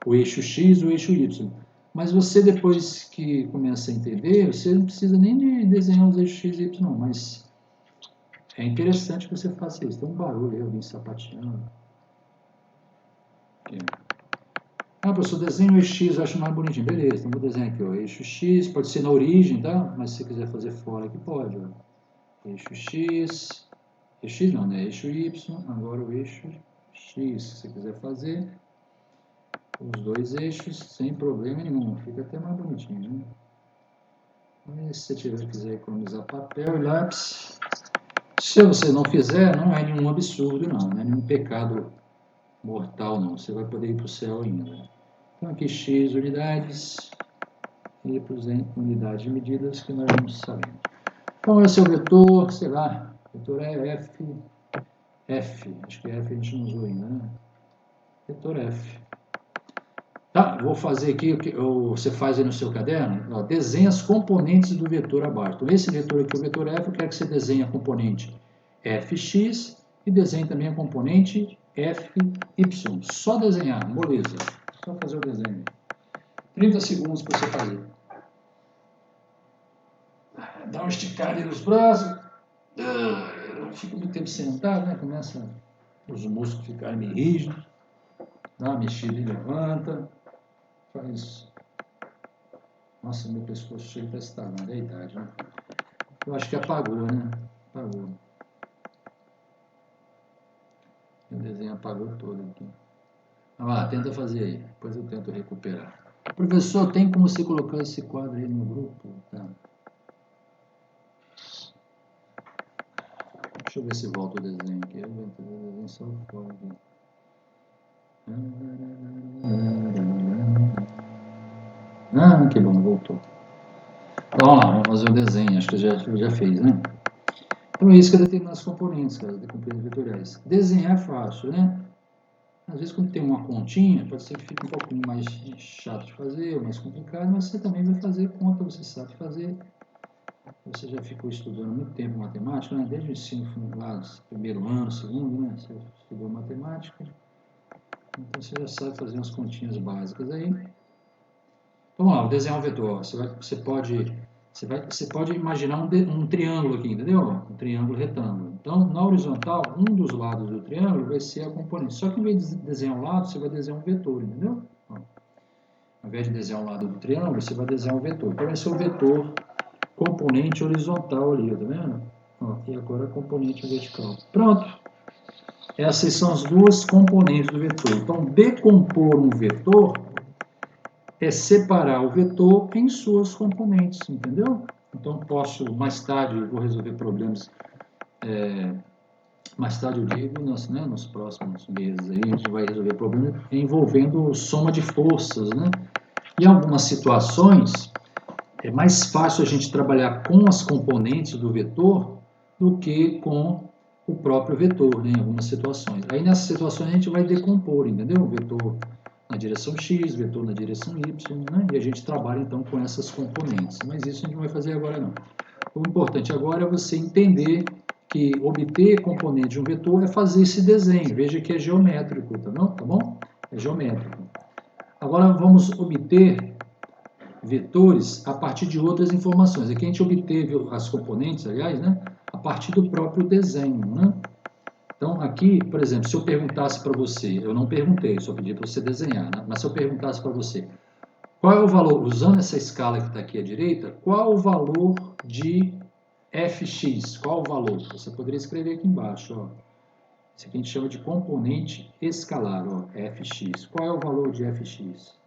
O eixo x e o eixo y. Mas você, depois que começa a entender, você não precisa nem de desenhar os eixos x e y, não. Mas é interessante que você faça isso. Tem um barulho aí, alguém sapateando. Aqui. Ah, professor, desenho o eixo x, eu acho mais bonitinho. Beleza, então vou desenhar aqui, ó, eixo x, pode ser na origem, tá? Mas se você quiser fazer fora aqui, pode, ó. Eixo x não, né? Eixo y, agora o eixo x, se você quiser fazer os dois eixos sem problema nenhum, fica até mais bonitinho, né? Mas se você quiser economizar papel e lápis, se você não fizer, não é nenhum absurdo, não é nenhum pecado mortal, não, você vai poder ir para o céu ainda. Então aqui x unidades, y em unidades de medidas que nós vamos saber. Então esse é o vetor, sei lá, o vetor é F, acho que F a gente não usou ainda, né? Vetor F. Tá, vou fazer aqui o que você faz aí no seu caderno, ó, desenha as componentes do vetor abaixo. Então esse vetor aqui, o vetor F, eu quero que você desenhe a componente Fx e desenhe também a componente Fy. Só desenhar, moleza. Só fazer o desenho. 30 segundos para você fazer. Dá uma esticada aí nos braços. Fica muito tempo sentado, né? Começa os músculos ficarem meio rígidos. Dá uma mexida e levanta. Faz. Nossa, meu pescoço chega para estalar, é a idade, né? Eu acho que apagou, né? Apagou. O desenho apagou todo aqui. Vamos lá, tenta fazer aí. Depois eu tento recuperar. Professor, tem como você colocar esse quadro aí no grupo? Tá. Deixa eu ver se volta o desenho aqui. Eu vou entrar o desenho só fora aqui. Ah, que bom, voltou. Então, vamos lá, vamos fazer o desenho. Acho que já fez, né? Então é isso que é determinar as componentes, cara, de componentes vetoriais. Desenhar é fácil, né? Às vezes quando tem uma continha, pode ser que fique um pouquinho mais chato de fazer, ou mais complicado, mas você também vai fazer conta, você sabe fazer. Você já ficou estudando muito tempo matemática, né? Desde o ensino lá, primeiro ano, segundo, né? Você estudou matemática. Então você já sabe fazer umas continhas básicas aí. Então vamos lá, desenhar um vetor. Você pode imaginar um triângulo aqui, entendeu? Um triângulo retângulo. Então, na horizontal, um dos lados do triângulo vai ser a componente. Só que em vez de desenhar um lado, você vai desenhar um vetor, entendeu? Ó, ao invés de desenhar um lado do triângulo, você vai desenhar um vetor. Então, vai ser o vetor componente horizontal ali, tá vendo? Ó, e agora a componente vertical. Pronto. Essas são as duas componentes do vetor. Então, decompor um vetor é separar o vetor em suas componentes, entendeu? Então, posso, mais tarde, eu vou resolver problemas, mais tarde eu digo, nos próximos meses, aí, a gente vai resolver problemas envolvendo soma de forças, né? Em algumas situações, é mais fácil a gente trabalhar com as componentes do vetor do que com o próprio vetor, né, em algumas situações. Aí nessas situações a gente vai decompor, entendeu? O vetor na direção x, vetor na direção y, né? E a gente trabalha então com essas componentes. Mas isso a gente não vai fazer agora não. O importante agora é você entender que obter componente de um vetor é fazer esse desenho. Veja que é geométrico, tá bom? É geométrico. Agora vamos obter vetores a partir de outras informações. Aqui a gente obteve as componentes, aliás, né, a partir do próprio desenho, né? Então, aqui, por exemplo, se eu perguntasse para você, eu não perguntei, só pedi para você desenhar, né? Mas se eu perguntasse para você, qual é o valor, usando essa escala que está aqui à direita, qual o valor de fx? Qual o valor? Você poderia escrever aqui embaixo, ó. Isso aqui a gente chama de componente escalar, ó, fx. Qual é o valor de fx?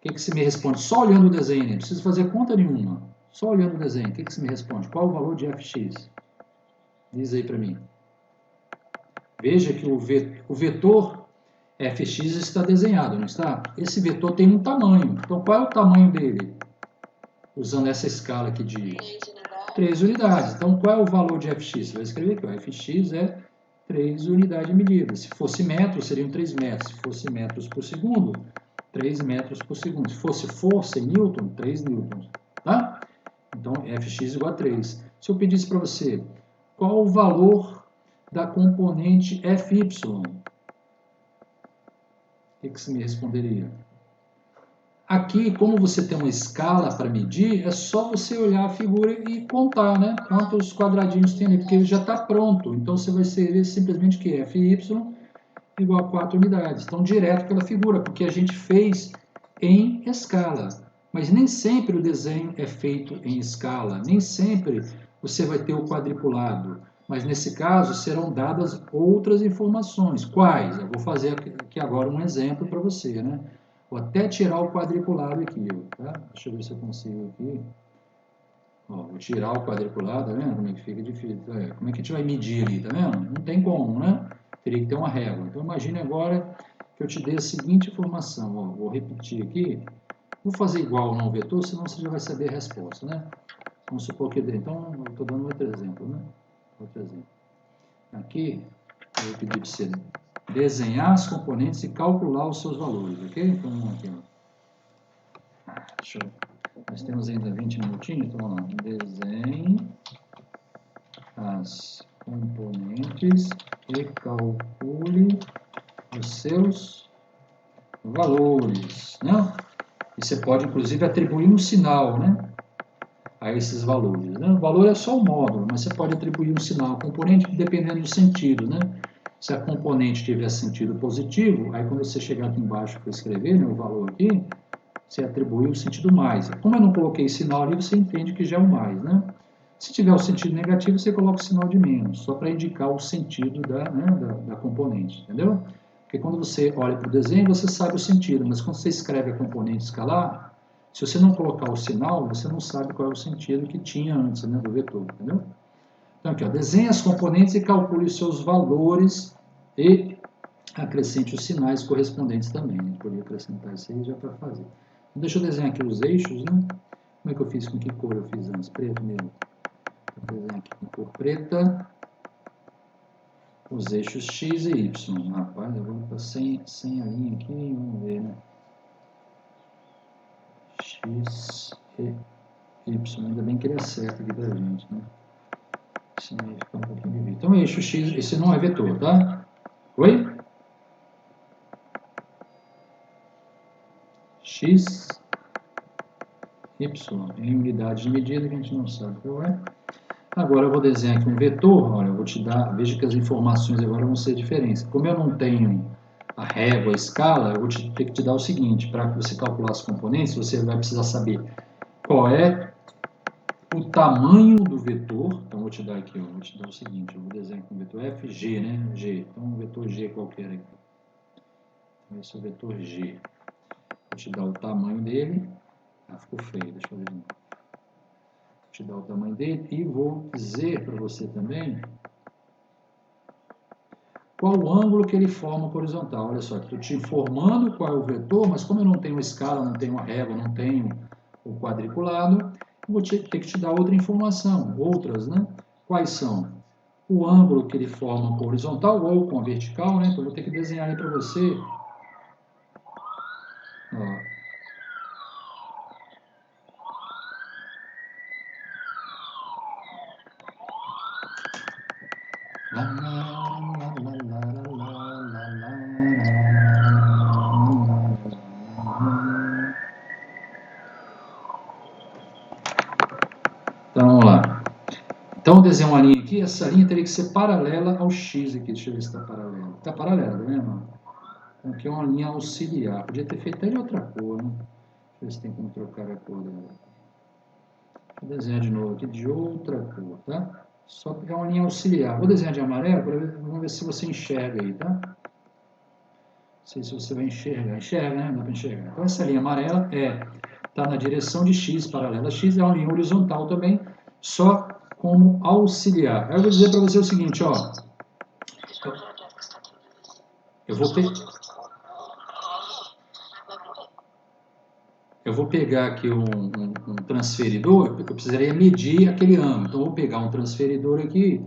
O que você me responde? Só olhando o desenho, não precisa fazer conta nenhuma. Só olhando o desenho, o que você me responde? Qual o valor de fx? Diz aí para mim. Veja que o vetor fx está desenhado, não está? Esse vetor tem um tamanho. Então, qual é o tamanho dele? Usando essa escala aqui de 3 unidades. Então, qual é o valor de fx? Você vai escrever aqui, ó, fx é 3 unidades de medida. Se fosse metros, seriam 3 metros. Se fosse metros por segundo, 3 metros por segundo. Se fosse força em newton, 3 newtons. Tá? Então, Fx igual a 3. Se eu pedisse para você, qual o valor da componente Fy? O que você me responderia? Aqui, como você tem uma escala para medir, é só você olhar a figura e contar, né? Quantos quadradinhos tem ali, porque ele já está pronto. Então, você vai escrever simplesmente que Fy igual a 4 unidades. Então, direto pela figura, porque a gente fez em escala. Mas nem sempre o desenho é feito em escala, nem sempre você vai ter o quadripulado. Mas nesse caso serão dadas outras informações. Quais? Eu vou fazer aqui agora um exemplo para você, né? Vou até tirar o quadripulado aqui, tá? Deixa eu ver se eu consigo aqui. Ó, vou tirar o quadripulado, tá vendo como é que fica difícil? Como é que a gente vai medir ali, tá vendo? Não tem como, né? Teria que ter uma régua. Então imagine agora que eu te dei a seguinte informação, ó, vou repetir aqui. Vou fazer igual ao não vetor, senão você já vai saber a resposta, né? Vamos supor que dê. Então, eu estou dando outro exemplo, né? Outro exemplo. Aqui, eu vou pedir para você desenhar as componentes e calcular os seus valores, ok? Então, vamos aqui, ó. Deixa eu... Nós temos ainda 20 minutinhos, então vamos lá. Desenhe as componentes e calcule os seus valores, né? E você pode, inclusive, atribuir um sinal, né, a esses valores, né? O valor é só o módulo, mas você pode atribuir um sinal ao componente dependendo do sentido, né? Se a componente tiver sentido positivo, aí quando você chegar aqui embaixo para escrever, né, o valor aqui, você atribui o sentido mais. Como eu não coloquei sinal ali, você entende que já é o mais, né? Se tiver o sentido negativo, você coloca o sinal de menos, só para indicar o sentido da componente, entendeu? Porque quando você olha para o desenho, você sabe o sentido, mas quando você escreve a componente escalar, se você não colocar o sinal, você não sabe qual é o sentido que tinha antes, né, do vetor, entendeu? Então aqui, ó, desenhe as componentes e calcule os seus valores e acrescente os sinais correspondentes também. A gente poderia acrescentar isso aí já para fazer. Então, deixa eu desenhar aqui os eixos, né? Como é que eu fiz? Com que cor eu fiz antes? Preto mesmo. Vou desenhar aqui com cor preta. Os eixos X e Y. Rapaz, eu vou botar sem a linha aqui, vamos ver, né? X e Y. Ainda bem que ele acerta aqui pra gente, né? Senão aí fica um pouquinho de vídeo. Então, eixo X, esse não é vetor, tá? Oi? X, Y, em unidade de medida que a gente não sabe qual é. Agora eu vou desenhar aqui um vetor, olha, eu vou te dar, veja que as informações agora vão ser diferentes. Como eu não tenho a régua, a escala, eu vou ter que te dar o seguinte, para você calcular os componentes, você vai precisar saber qual é o tamanho do vetor. Então, eu vou te dar aqui, vou te dar o seguinte, eu vou desenhar aqui um vetor f, g, né? G. Então, um vetor g qualquer aqui. Então, esse é o vetor g. Vou te dar o tamanho dele. Ah, ficou feio, deixa eu ver de novo. Vou te dar o tamanho dele e vou dizer para você também qual o ângulo que ele forma com a horizontal. Olha só, estou te informando qual é o vetor, mas como eu não tenho a escala, não tenho a régua, não tenho o quadriculado, eu vou ter que te dar outra informação, outras, né? Quais são? O ângulo que ele forma com a horizontal ou com a vertical, né? Então, eu vou ter que desenhar aí para você. Ó. Então, vamos lá. Então, eu desenho uma linha aqui, essa linha teria que ser paralela ao X aqui. Deixa eu ver se está paralela. Está paralela, tá vendo? Então, aqui é uma linha auxiliar. Podia ter feito até de outra cor, né? Deixa eu ver se tem como trocar a cor dela. Deixa eu desenhar de novo aqui de outra cor, tá? Só pegar uma linha auxiliar. Vou desenhar de amarelo, vamos ver se você enxerga aí, tá? Não sei se você vai enxergar. Enxerga, né? Dá para enxergar. Então, essa linha amarela está na direção de X, paralela a X, é uma linha horizontal também, só como auxiliar. Aí eu vou dizer para você o seguinte, ó. Eu vou pegar aqui um transferidor, porque eu precisaria medir aquele ângulo. Então, eu vou pegar um transferidor aqui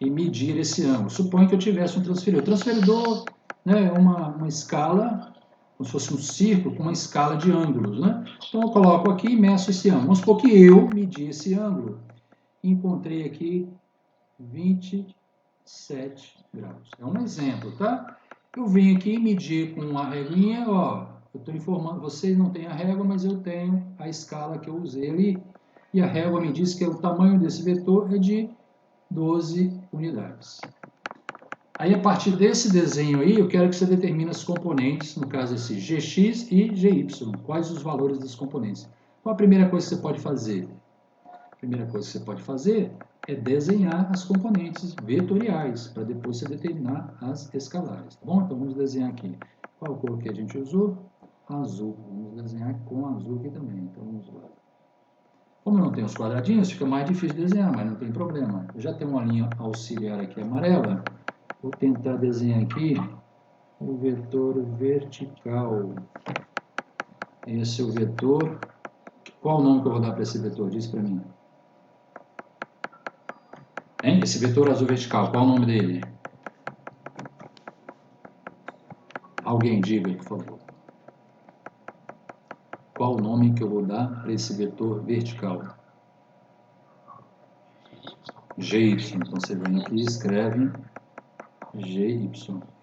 e medir esse ângulo. Suponha que eu tivesse um transferidor. O transferidor, né, é uma escala, como se fosse um círculo com uma escala de ângulos, né? Então, eu coloco aqui e meço esse ângulo. Vamos supor que eu medi esse ângulo e encontrei aqui 27 graus. É um exemplo, tá? Eu venho aqui e medir com uma reguinha, ó. Eu estou informando, vocês não têm a régua, mas eu tenho a escala que eu usei ali. E a régua me diz que o tamanho desse vetor é de 12 unidades. Aí, a partir desse desenho aí, eu quero que você determine os componentes, no caso esse Gx e Gy. Quais os valores dos componentes? Qual a primeira coisa que você pode fazer? A primeira coisa que você pode fazer é desenhar as componentes vetoriais, para depois você determinar as escalares, tá bom? Então, vamos desenhar aqui. Qual cor que a gente usou? Azul. Vamos desenhar com azul aqui também. Então, vamos lá. Como eu não tenho os quadradinhos, fica mais difícil desenhar, mas não tem problema. Eu já tenho uma linha auxiliar aqui amarela. Vou tentar desenhar aqui o vetor vertical. Esse é o vetor. Qual o nome que eu vou dar para esse vetor? Diz para mim. Hein? Esse vetor azul vertical, qual o nome dele? Alguém diga, por favor. Qual o nome que eu vou dar para esse vetor vertical? Gy. Então, você vem aqui e escreve Gy.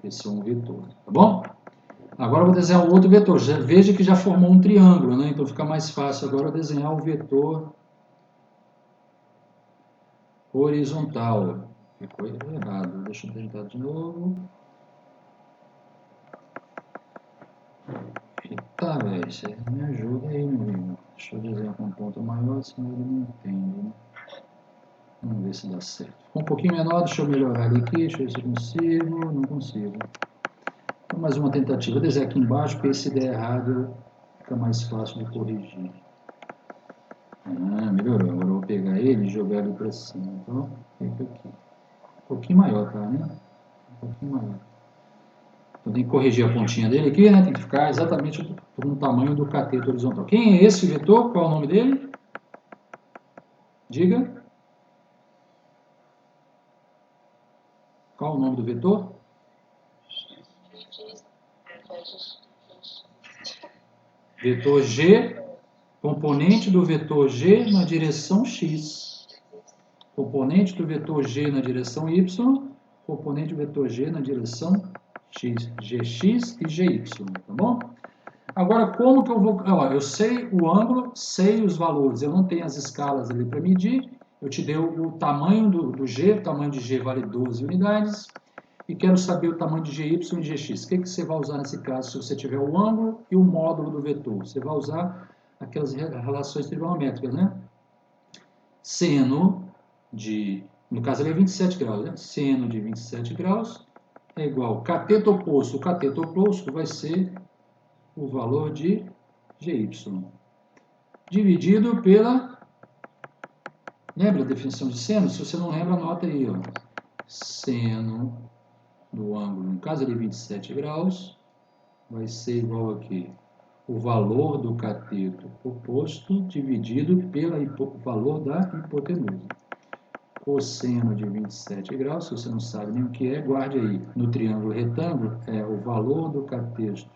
Esse é um vetor, tá bom? Agora eu vou desenhar um outro vetor. Veja que já formou um triângulo, né? Então fica mais fácil agora eu desenhar o vetor horizontal. Ficou errado. Deixa eu tentar de novo. Eita, velho. Você me ajuda aí, meu amigo. Deixa eu desenhar com um ponto maior, senão ele não entende, né? Vamos ver se dá certo. Ficou um pouquinho menor, deixa eu melhorar ele aqui. Deixa eu ver se eu consigo. Não consigo. Então, mais uma tentativa. Vou desenhar aqui embaixo, porque se der errado, fica mais fácil de corrigir. Ah, melhorou. Agora eu vou pegar ele e jogar ele para cima. Então, fica aqui. Um pouquinho maior, tá, né? Um pouquinho maior. Então, tem que corrigir a pontinha dele aqui, né? Tem que ficar exatamente no tamanho do cateto horizontal. Quem é esse vetor? Qual é o nome dele? Diga. Qual é o nome do vetor? Vetor G, componente do vetor G na direção X. Componente do vetor G na direção Y, componente do vetor G na direção X. Gx e Gy, tá bom? Agora, como que eu vou... Ó, eu sei o ângulo, sei os valores. Eu não tenho as escalas ali para medir, eu te dei o tamanho do G, o tamanho de G vale 12 unidades, e quero saber o tamanho de GY e GX. O que você vai usar nesse caso se você tiver o ângulo e o módulo do vetor? Você vai usar aquelas relações trigonométricas, né? Seno de, no caso ele é 27 graus, né? Seno de 27 graus é igual ao cateto oposto. O cateto oposto vai ser o valor de GY, dividido pela... Lembra a definição de seno? Se você não lembra, anota aí, ó. Seno do ângulo, no caso de 27 graus, vai ser igual aqui, o valor do cateto oposto dividido pelo valor da hipotenusa. Cosseno de 27 graus, se você não sabe nem o que é, guarde aí. No triângulo retângulo, é o valor do cateto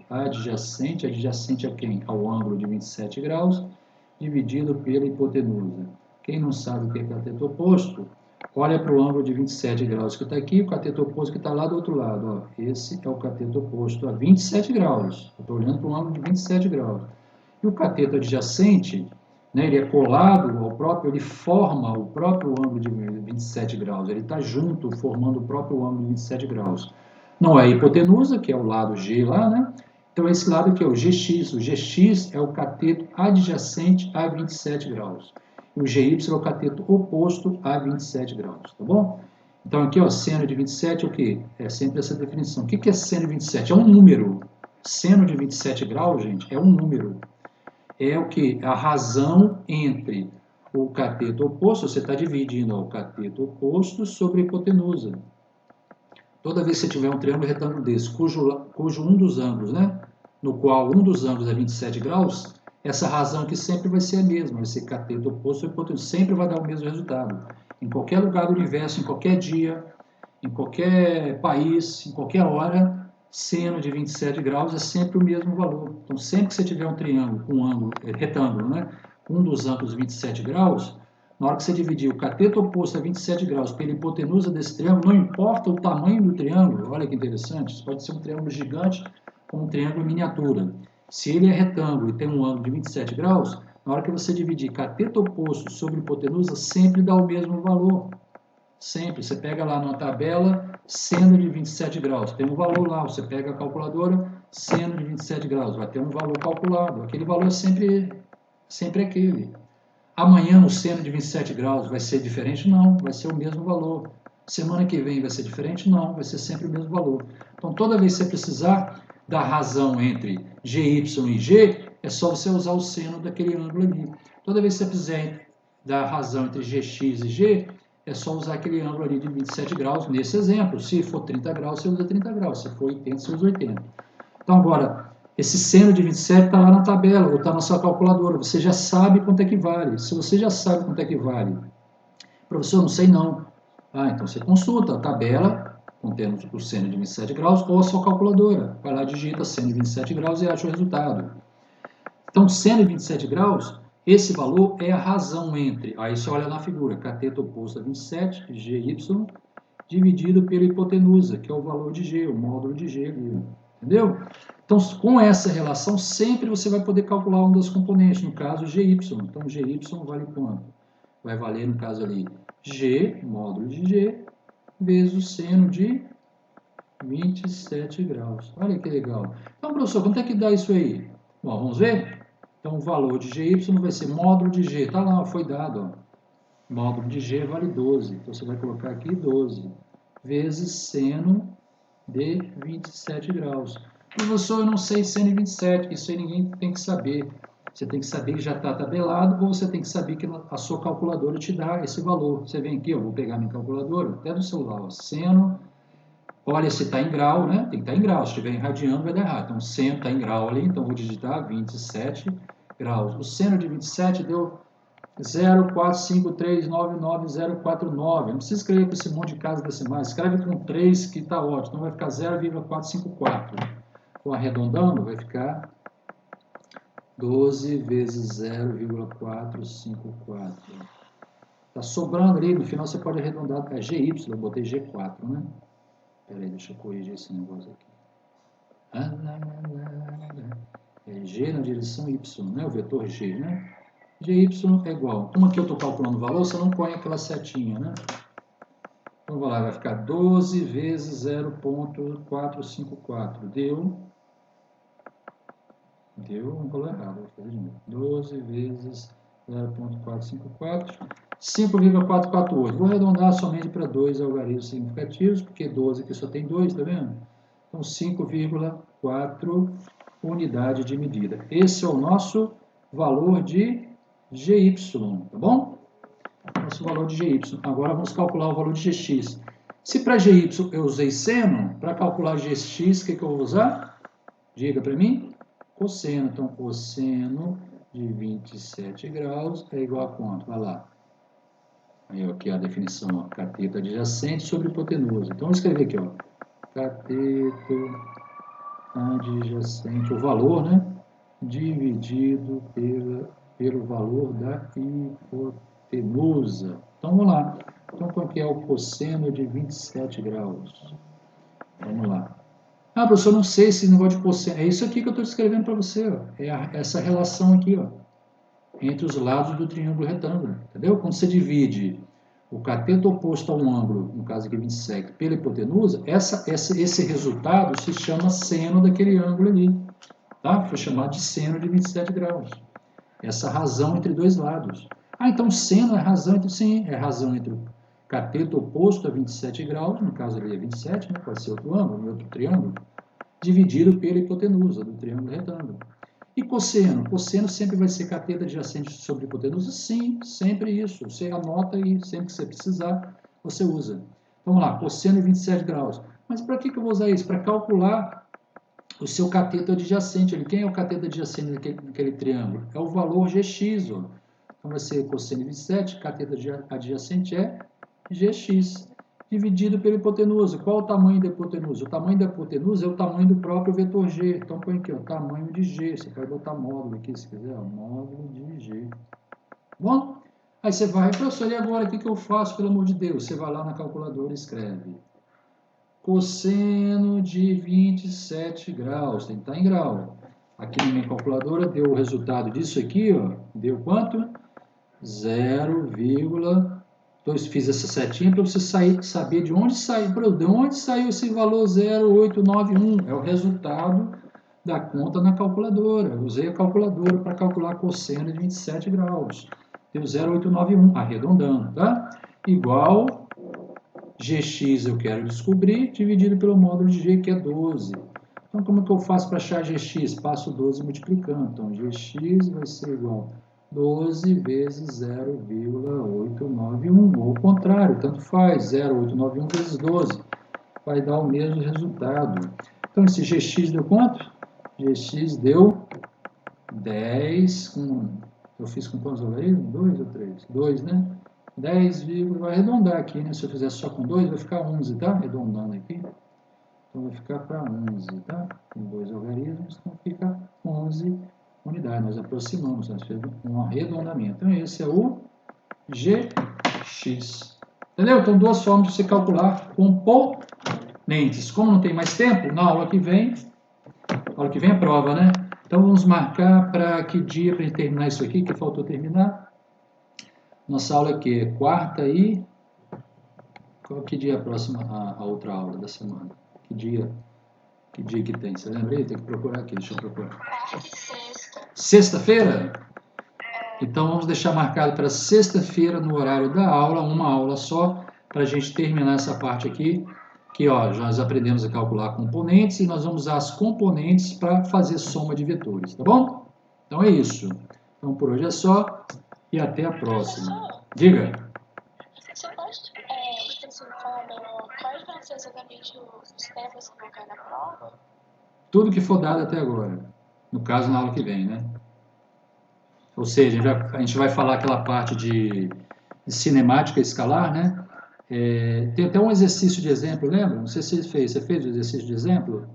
adjacente a quem? Ao ângulo de 27 graus, dividido pela hipotenusa. Quem não sabe o que é cateto oposto, olha para o ângulo de 27 graus que está aqui, o cateto oposto que está lá do outro lado. Ó. Esse é o cateto oposto a 27 graus. Eu estou olhando para o ângulo de 27 graus. E o cateto adjacente, né, ele é colado ao próprio, ele forma o próprio ângulo de 27 graus. Ele está junto, formando o próprio ângulo de 27 graus. Não é a hipotenusa, que é o lado G lá, né? Então, esse lado aqui é o GX. O GX é o cateto adjacente a 27 graus. E o GY é o cateto oposto a 27 graus, tá bom? Então, aqui, ó, seno de 27 é o quê? É sempre essa definição. O que é seno de 27? É um número. Seno de 27 graus, gente, é um número. É o que? A razão entre o cateto oposto, você está dividindo ó, o cateto oposto sobre a hipotenusa. Toda vez que você tiver um triângulo retângulo desse, cujo um dos ângulos, né, no qual um dos ângulos é 27 graus, essa razão aqui sempre vai ser a mesma, vai ser cateto oposto ou hipotenusa, sempre vai dar o mesmo resultado. Em qualquer lugar do universo, em qualquer dia, em qualquer país, em qualquer hora, seno de 27 graus é sempre o mesmo valor. Então, sempre que você tiver um triângulo com um ângulo retângulo, né, um dos ângulos 27 graus, na hora que você dividir o cateto oposto a 27 graus pela hipotenusa desse triângulo, não importa o tamanho do triângulo, olha que interessante, isso pode ser um triângulo gigante ou um triângulo miniatura. Se ele é retângulo e tem um ângulo de 27 graus, na hora que você dividir cateto oposto sobre hipotenusa, sempre dá o mesmo valor. Sempre. Você pega lá numa tabela, seno de 27 graus, tem um valor lá, você pega a calculadora, seno de 27 graus, vai ter um valor calculado. Aquele valor é sempre aquele. Amanhã o seno de 27 graus vai ser diferente? Não, vai ser o mesmo valor. Semana que vem vai ser diferente? Não, vai ser sempre o mesmo valor. Então, toda vez que você precisar da razão entre GY e G, é só você usar o seno daquele ângulo ali. Toda vez que você precisar da razão entre GX e G, é só usar aquele ângulo ali de 27 graus, nesse exemplo. Se for 30 graus, você usa 30 graus. Se for 80, você usa 80. Então, agora, esse seno de 27 está lá na tabela, ou está na sua calculadora. Você já sabe quanto é que vale. Se você já sabe quanto é que vale, professor, não sei não. Ah, então você consulta a tabela, contendo o seno de 27 graus, ou a sua calculadora. Vai lá, digita seno de 27 graus e acha o resultado. Então, seno de 27 graus, esse valor é a razão entre, aí você olha na figura, cateto oposto a 27, GY, dividido pela hipotenusa, que é o valor de G, o módulo de G ali, entendeu? Então, com essa relação, sempre você vai poder calcular um dos componentes, no caso, GY. Então, GY vale quanto? Vai valer, no caso ali, G, módulo de G, vezes o seno de 27 graus. Olha que legal. Então, professor, quanto é que dá isso aí? Bom, vamos ver? Então, o valor de GY vai ser módulo de G. Está lá, foi dado. Ó. Módulo de G vale 12. Então, você vai colocar aqui 12 vezes seno de 27 graus. Professor, eu não sei seno de 27. Isso aí ninguém tem que saber. Você tem que saber que já está tabelado ou você tem que saber que a sua calculadora te dá esse valor. Você vem aqui, eu vou pegar minha calculadora, até do celular, ó, seno, olha se está em grau, né? Tem que estar em grau, se estiver em radiano vai dar errado. Então, seno está em grau ali, então vou digitar 27 graus. O seno de 27 deu 0,45399,049. Não precisa escrever com esse monte de casas decimais, escreve com 3 que está ótimo, então vai ficar 0,454. Com arredondando, vai ficar 12 vezes 0,454. Está sobrando ali, no final você pode arredondar, é GY, eu botei G4, né? Espera aí, deixa eu corrigir esse negócio aqui. É G na direção Y, né? O vetor G, né? GY é igual. Como aqui eu estou calculando o valor, você não põe aquela setinha, né? Então, vou lá, vai ficar 12 vezes 0,454. Deu um valor errado, vou fazer de novo. 12 vezes 0,454, 5,448. Vou arredondar somente para 2 algarismos significativos, porque 12 aqui só tem 2, tá vendo? Então, 5,4 unidade de medida. Esse é o nosso valor de GY, tá bom? Nosso valor de GY. Agora vamos calcular o valor de GX. Se para GY eu usei seno, para calcular GX, o que eu vou usar? Diga para mim. Cosseno. Então, cosseno de 27 graus é igual a quanto? Vai lá. Aí, aqui a definição, ó, cateto adjacente sobre hipotenusa. Então, eu escrevi aqui, ó, cateto adjacente, o valor, né, dividido pelo valor da hipotenusa. Então, vamos lá. Então, qual que é o cosseno de 27 graus? Vamos lá. Ah, professor, não sei esse negócio de cosseno. É isso aqui que eu estou escrevendo para você, ó. É essa relação aqui, ó, entre os lados do triângulo retângulo. Entendeu? Quando você divide o cateto oposto a um ângulo, no caso aqui 27, pela hipotenusa, esse resultado se chama seno daquele ângulo ali. Tá? Foi chamado de seno de 27 graus. Essa razão entre dois lados. Ah, então seno é razão entre, sim, é razão entre o cateto oposto a 27 graus, no caso ali é 27, né? Pode ser outro ângulo, outro triângulo, dividido pela hipotenusa do triângulo retângulo. E cosseno? Cosseno sempre vai ser cateto adjacente sobre hipotenusa? Sim, sempre isso. Você anota e sempre que você precisar, você usa. Vamos lá, cosseno de 27 graus. Mas para que eu vou usar isso? Para calcular o seu cateto adjacente. Quem é o cateto adjacente naquele triângulo? É o valor GX. Ó. Então vai ser cosseno de 27, cateto adjacente é GX, dividido pela hipotenusa. Qual o tamanho da hipotenusa? O tamanho da hipotenusa é o tamanho do próprio vetor G. Então põe aqui, o tamanho de G. Você pode botar módulo aqui, se quiser, ó, módulo de G. Bom? Aí você vai, professor, e agora o que eu faço, pelo amor de Deus? Você vai lá na calculadora e escreve cosseno de 27 graus, tem que estar em grau. Aqui na minha calculadora deu o resultado disso aqui, ó, deu quanto? 0,2. Fiz essa setinha para você saber de onde saiu. De onde saiu esse valor 0,891? É o resultado da conta na calculadora. Eu usei a calculadora para calcular cosseno de 27 graus. Deu 0,891, arredondando, tá? Igual GX eu quero descobrir, dividido pelo módulo de G, que é 12. Então, como é que eu faço para achar GX? Passo 12 multiplicando. Então, GX vai ser igual a 12 vezes 0,891. Ou o contrário, tanto faz. 0,891 vezes 12. Vai dar o mesmo resultado. Então, esse GX deu quanto? GX deu 10 eu fiz com quantos algarismos? 2 ou 3? 2, né? 10, vai arredondar aqui, né? Se eu fizer só com 2, vai ficar 11, tá? Arredondando aqui. Então, vai ficar para 11, tá? Tem 2 algarismos, então fica 11 unidades. Nós aproximamos, nós fizemos um arredondamento. Então, esse é o GX. Entendeu? Então, duas formas de você calcular componentes. Como não tem mais tempo, na aula que vem é prova, né? Então, vamos marcar para que dia para gente terminar isso aqui, que faltou terminar? Nossa aula aqui é quarta e... Que dia é a próxima, a outra aula da semana? Que dia que tem? Você lembra aí? Tem que procurar aqui, deixa eu procurar. Sexta-feira? Então, vamos deixar marcado para sexta-feira, no horário da aula, uma aula só, para a gente terminar essa parte aqui, que ó, nós aprendemos a calcular componentes e nós vamos usar as componentes para fazer soma de vetores, tá bom? Então, é isso. Então, por hoje é só e até a próxima. Diga. Você pode falar quais vão ser exatamente os temas que vão cair na prova? Tudo que for dado até agora. No caso, na aula que vem, né? Ou seja, a gente vai falar aquela parte de cinemática escalar, né? Tem até um exercício de exemplo, lembra? Não sei se você fez. Você fez o exercício de exemplo?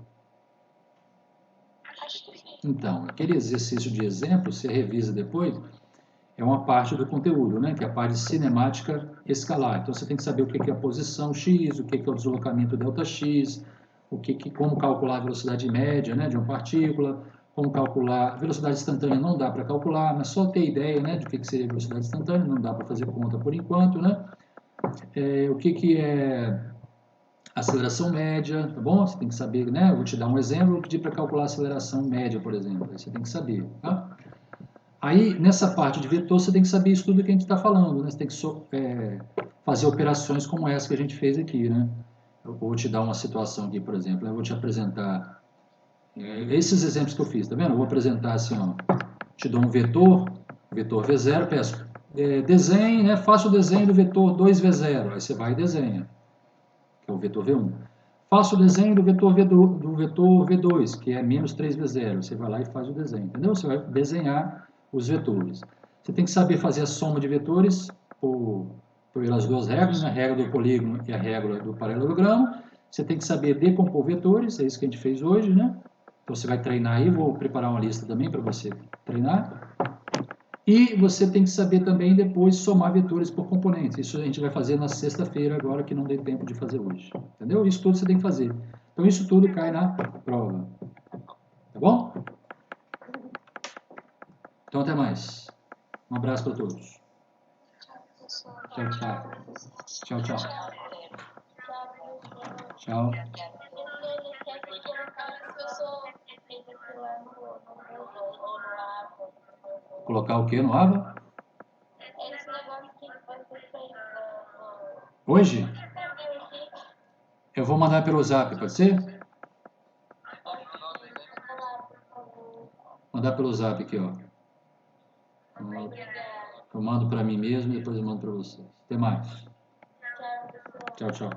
Acho que sim. Então, aquele exercício de exemplo, você revisa depois, é uma parte do conteúdo, né? Que é a parte de cinemática escalar. Então, você tem que saber o que é a posição x, o que é o deslocamento delta x, como calcular a velocidade média, né, de uma partícula, como calcular. Velocidade instantânea não dá para calcular, mas só ter ideia, né, de que seria velocidade instantânea, não dá para fazer conta por enquanto, né? O que é aceleração média, tá bom? Você tem que saber, né? Eu vou te dar um exemplo, vou pedir para calcular a aceleração média, por exemplo. Aí você tem que saber, tá? Aí, nessa parte de vetor, você tem que saber isso tudo que a gente está falando, né? Você tem que fazer operações como essa que a gente fez aqui, né? Eu vou te dar uma situação aqui, por exemplo. Eu vou te apresentar esses exemplos que eu fiz, tá vendo? Eu vou apresentar assim, ó. Te dou um vetor V0, peço desenhe, né? Faça o desenho do vetor 2V0. Aí você vai e desenha, que é o vetor V1. Faça o desenho do vetor V2, que é menos 3V0. Você vai lá e faz o desenho, entendeu? Você vai desenhar os vetores. Você tem que saber fazer a soma de vetores pelas duas regras, né? A regra do polígono e a regra do paralelogramo. Você tem que saber decompor vetores, é isso que a gente fez hoje, né? Então você vai treinar aí, vou preparar uma lista também para você treinar. E você tem que saber também depois somar vetores por componentes. Isso a gente vai fazer na sexta-feira agora, que não deu tempo de fazer hoje. Entendeu? Isso tudo você tem que fazer. Então isso tudo cai na prova. Tá bom? Então até mais. Um abraço para todos. Tchau, tchau. Tchau, tchau. Tchau. Colocar o que no AVA? Esse negócio que você fez Hoje? Eu vou mandar pelo zap, pode ser? Mandar pelo zap aqui, ó. Eu mando para mim mesmo e depois eu mando para vocês. Até mais. Tchau, tchau.